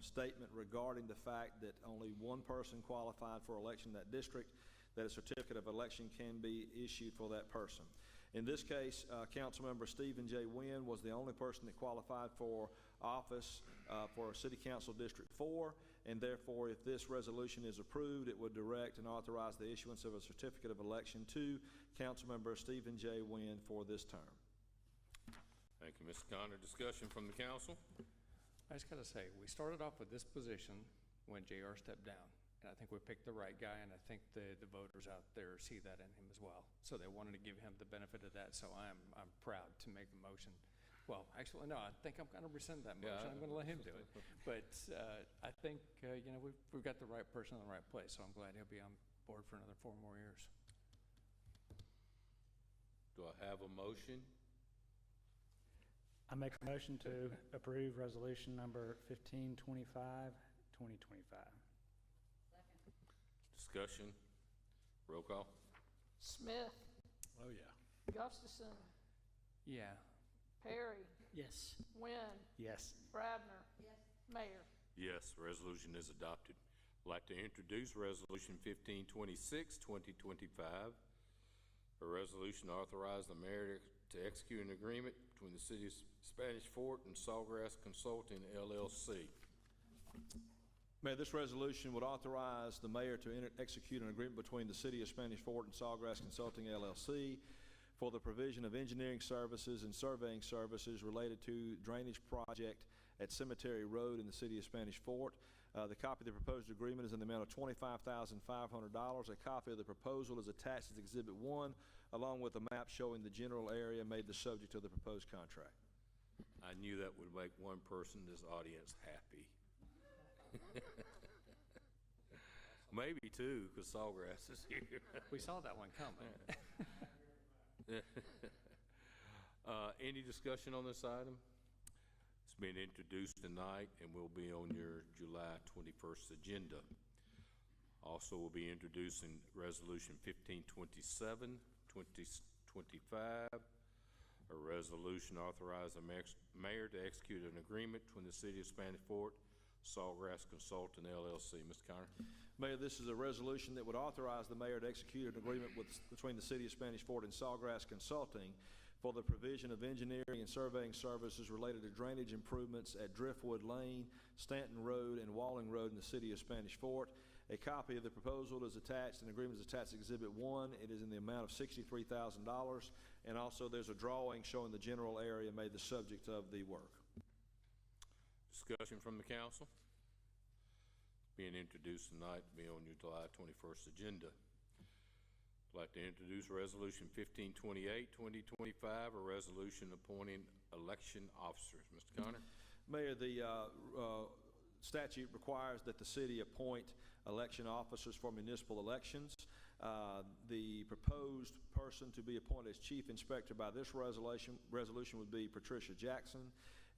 A: statement regarding the fact that only one person qualified for election in that district, that a certificate of election can be issued for that person. In this case, Councilmember Stephen J. Wynn was the only person that qualified for office for City Council District 4, and therefore, if this resolution is approved, it would direct and authorize the issuance of a certificate of election to Councilmember Stephen J. Wynn for this term.
B: Thank you, Mr. Connor. Discussion from the council?
G: I just gotta say, we started off with this position when JR stepped down. And I think we picked the right guy, and I think the voters out there see that in him as well. So they wanted to give him the benefit of that, so I'm proud to make the motion. Well, actually, no, I think I'm gonna rescind that motion. I'm gonna let him do it. But I think, you know, we've got the right person in the right place, so I'm glad he'll be on board for another 4 more years.
B: Do I have a motion?
J: I make a motion to approve resolution number 1525, 2025.
B: Discussion? Roll call?
C: Smith,
F: Oh, yeah.
C: Gustafson,
G: Yeah.
C: Perry,
D: Yes.
C: Wynn,
J: Yes.
C: Brabner,
H: Yes.
C: Mayor.
B: Yes, resolution is adopted. I'd like to introduce Resolution 1526, 2025, a resolution to authorize the mayor to execute an agreement between the city of Spanish Fort and Sawgrass Consulting, LLC.
A: Mayor, this resolution would authorize the mayor to execute an agreement between the City of Spanish Fort and Sawgrass Consulting LLC for the provision of engineering services and surveying services related to drainage project at Cemetery Road in the City of Spanish Fort. The copy of the proposed agreement is in the amount of $25,500. A copy of the proposal is attached as Exhibit 1, along with a map showing the general area made the subject of the proposed contract.
B: I knew that would make one person in this audience happy. Maybe two, because Sawgrass is here.
G: We saw that one coming.
B: Any discussion on this item? It's been introduced tonight and will be on your July 21st agenda. Also, we'll be introducing Resolution 1527, 2025, a resolution authorizing the mayor to execute an agreement between the City of Spanish Fort, Sawgrass Consulting LLC. Mr. Connor?
A: Mayor, this is a resolution that would authorize the mayor to execute an agreement between the City of Spanish Fort and Sawgrass Consulting for the provision of engineering and surveying services related to drainage improvements at Driftwood Lane, Stanton Road, and Walling Road in the City of Spanish Fort. A copy of the proposal is attached, and agreement is attached to Exhibit 1. It is in the amount of $63,000, and also there's a drawing showing the general area made the subject of the work.
B: Discussion from the council? Being introduced tonight to be on your July 21st agenda. I'd like to introduce Resolution 1528, 2025, a resolution appointing election officers. Mr. Connor?
A: Mayor, the statute requires that the city appoint election officers for municipal elections. The proposed person to be appointed as chief inspector by this resolution would be Patricia Jackson,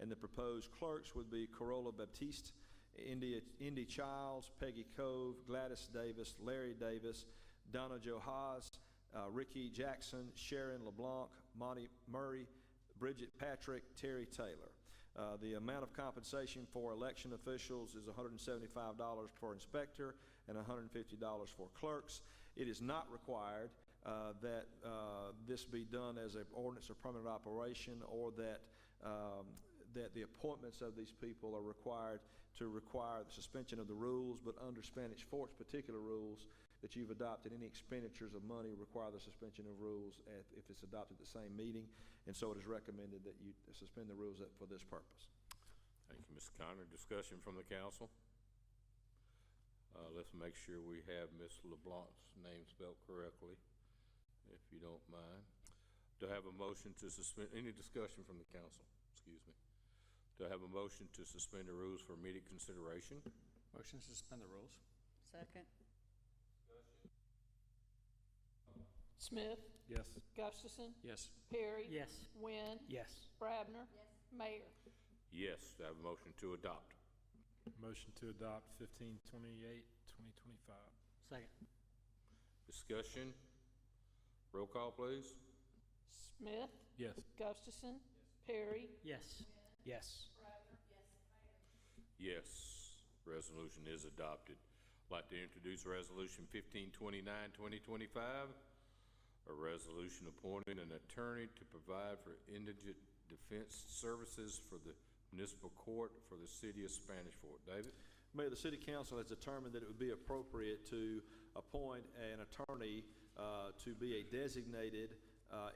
A: and the proposed clerks would be Corolla Baptiste, Indy Childs, Peggy Cove, Gladys Davis, Larry Davis, Donna Jo Haas, Ricky Jackson, Sharon LeBlanc, Monty Murray, Bridget Patrick, Terry Taylor. The amount of compensation for election officials is $175 per inspector and $150 for clerks. It is not required that this be done as an ordinance or permanent operation, or that the appointments of these people are required to require the suspension of the rules, but under Spanish Fort's particular rules that you've adopted, any expenditures of money require the suspension of rules if it's adopted at the same meeting, and so it is recommended that you suspend the rules for this purpose.
B: Thank you, Mr. Connor. Discussion from the council? Let's make sure we have Ms. LeBlanc's name spelled correctly. if you don't mind. Do I have a motion to suspend, any discussion from the council? Excuse me. Do I have a motion to suspend the rules for immediate consideration?
G: Motion to suspend the rules.
H: Second.
C: Smith,
F: Yes.
C: Gustafson,
G: Yes.
C: Perry.
D: Yes.
C: Wynn,
J: Yes.
C: Brabner. Mayor.
B: Yes, do I have a motion to adopt?
F: Motion to adopt 1528, 2025.
D: Second.
B: Discussion? Roll call, please.
C: Smith,
F: Yes.
C: Gustafson, Perry.
D: Yes.
J: Yes.
B: Yes, resolution is adopted. I'd like to introduce Resolution 1529, 2025, a resolution appointing an attorney to provide for indigent defense services for the municipal court for the city of Spanish Fort. David?
A: Mayor, the city council has determined that it would be appropriate to appoint an attorney to be a designated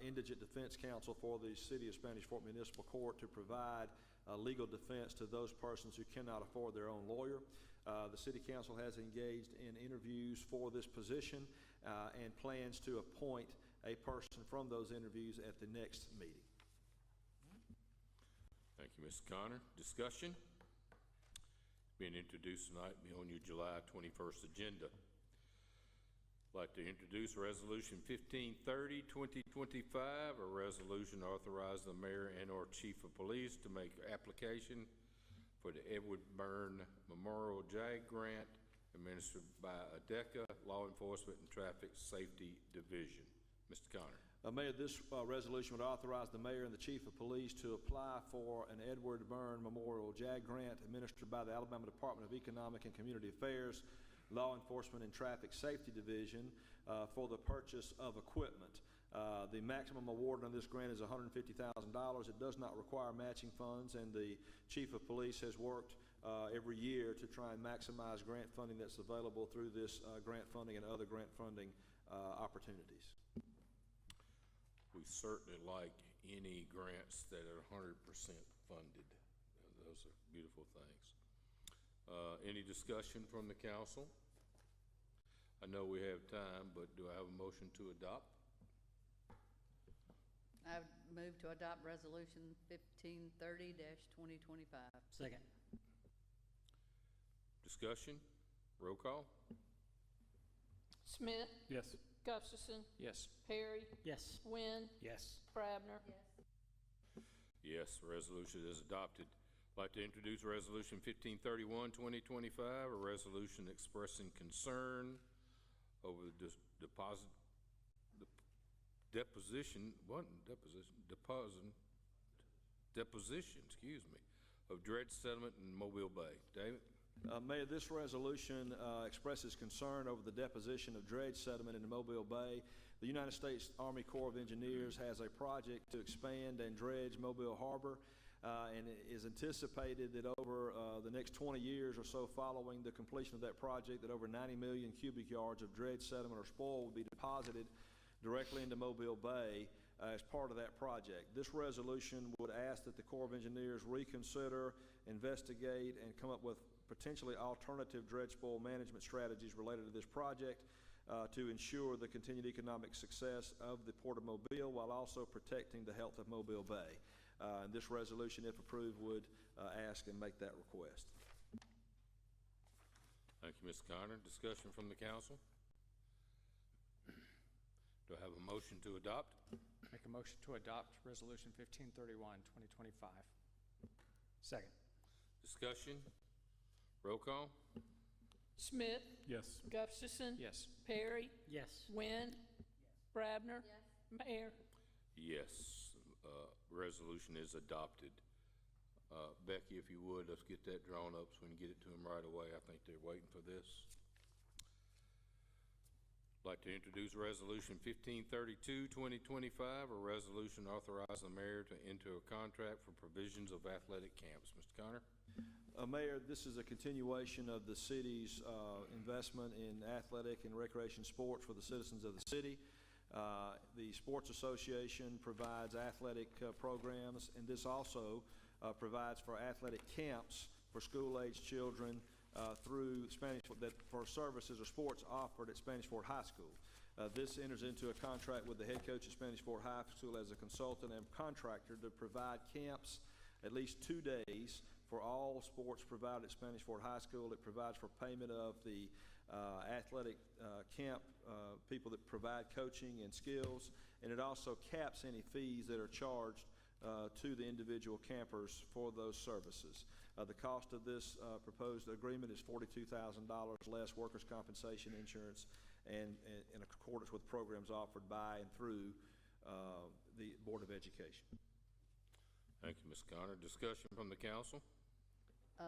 A: indigent defense counsel for the city of Spanish Fort Municipal Court to provide legal defense to those persons who cannot afford their own lawyer. The city council has engaged in interviews for this position and plans to appoint a person from those interviews at the next meeting.
B: Thank you, Mr. Connor. Discussion? Being introduced tonight, be on your July 21st agenda. I'd like to introduce Resolution 1530, 2025, a resolution authorizing the mayor and/or chief of police to make application for the Edward Byrne Memorial JAG Grant administered by ADECA Law Enforcement and Traffic Safety Division. Mr. Connor.
A: Mayor, this resolution would authorize the mayor and the chief of police to apply for an Edward Byrne Memorial JAG Grant administered by the Alabama Department of Economic and Community Affairs, Law Enforcement and Traffic Safety Division for the purchase of equipment. The maximum award on this grant is $150,000. It does not require matching funds, and the chief of police has worked every year to try and maximize grant funding that's available through this grant funding and other grant funding opportunities.
B: We certainly like any grants that are 100% funded. Those are beautiful things. Any discussion from the council? I know we have time, but do I have a motion to adopt?
H: I move to adopt Resolution 1530-2025.
D: Second.
B: Discussion? Roll call?
C: Smith,
F: Yes.
C: Gustafson,
G: Yes.
C: Perry.
D: Yes.
C: Wynn,
J: Yes.
C: Brabner.
B: Yes, the resolution is adopted. I'd like to introduce Resolution 1531, 2025, a resolution expressing concern over the deposition, excuse me, of dredge settlement in Mobile Bay. David?
A: Mayor, this resolution expresses concern over the deposition of dredge sediment in the Mobile Bay. The United States Army Corps of Engineers has a project to expand and dredge Mobile Harbor, and it is anticipated that over the next 20 years or so following the completion of that project, that over 90 million cubic yards of dredge sediment or spoil will be deposited directly into Mobile Bay as part of that project. This resolution would ask that the Corps of Engineers reconsider, investigate, and come up with potentially alternative dredge spoil management strategies related to this project to ensure the continued economic success of the Port of Mobile while also protecting the health of Mobile Bay. And this resolution, if approved, would ask and make that request.
B: Thank you, Mr. Connor. Discussion from the council? Do I have a motion to adopt?
G: Make a motion to adopt Resolution 1531, 2025.
J: Second.
B: Discussion? Roll call?
C: Smith,
F: Yes.
C: Gustafson.
G: Yes.
C: Perry.
D: Yes.
C: Wynn, Brabner. Mayor.
B: Yes, resolution is adopted. Becky, if you would, let's get that drawn up so we can get it to them right away. I think they're waiting for this. I'd like to introduce Resolution 1532, 2025, a resolution authorizing the mayor to enter a contract for provisions of athletic camps. Mr. Connor?
A: Mayor, this is a continuation of the city's investment in athletic and recreation sports for the citizens of the city. The Sports Association provides athletic programs, and this also provides for athletic camps for school-aged children through Spanish, that for services or sports offered at Spanish Fort High School. This enters into a contract with the head coach at Spanish Fort High School as a consultant and contractor to provide camps at least 2 days for all sports provided at Spanish Fort High School. It provides for payment of the athletic camp people that provide coaching and skills, and it also caps any fees that are charged to the individual campers for those services. The cost of this proposed agreement is $42,000 less workers' compensation insurance, and in accordance with programs offered by and through the Board of Education.
B: Thank you, Ms. Connor. Discussion from the council?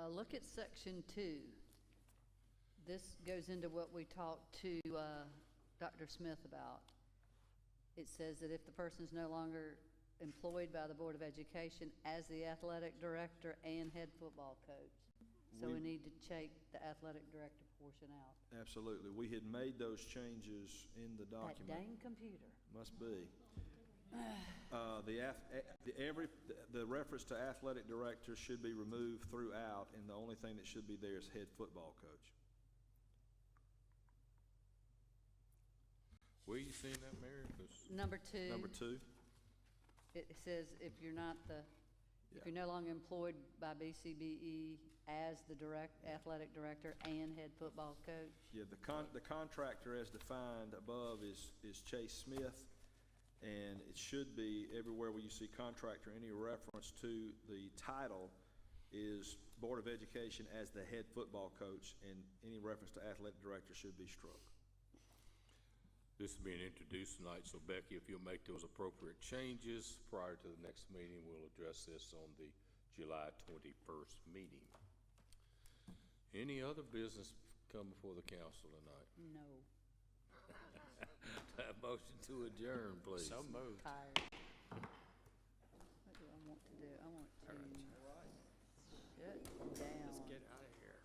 H: Look at section 2. This goes into what we talked to Dr. Smith about. It says that if the person is no longer employed by the Board of Education as the athletic director and head football coach. So we need to take the athletic director portion out.
A: Absolutely. We had made those changes in the
H: That
A: document.
H: dang computer.
A: Must be. The reference to athletic director should be removed throughout, and the only thing that should be there is head football coach.
B: Where are you seeing that, Mary? 'Cause
H: Number 2.
A: Number 2,
H: It says if you're not the,
A: Yeah.
H: if you're no longer employed by BCBE as the athletic director and head football coach.
A: yeah, the contractor as defined above is Chase Smith, and it should be everywhere where you see contractor, any reference to the title is Board of Education as the head football coach, and any reference to athletic director should be struck.
B: this is being introduced tonight, so Becky, if you'll make those appropriate changes prior to the next meeting, we'll address this on the July 21st meeting. Any other business come before the council tonight?
H: No.
B: Have motion to adjourn, please.
G: So moved.
H: Tired. What do I want to do? I want to shut down.
G: Let's get out of here.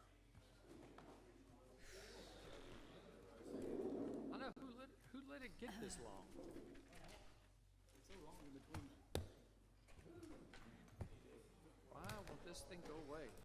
G: I know, who let it get this long? Why won't this thing go away?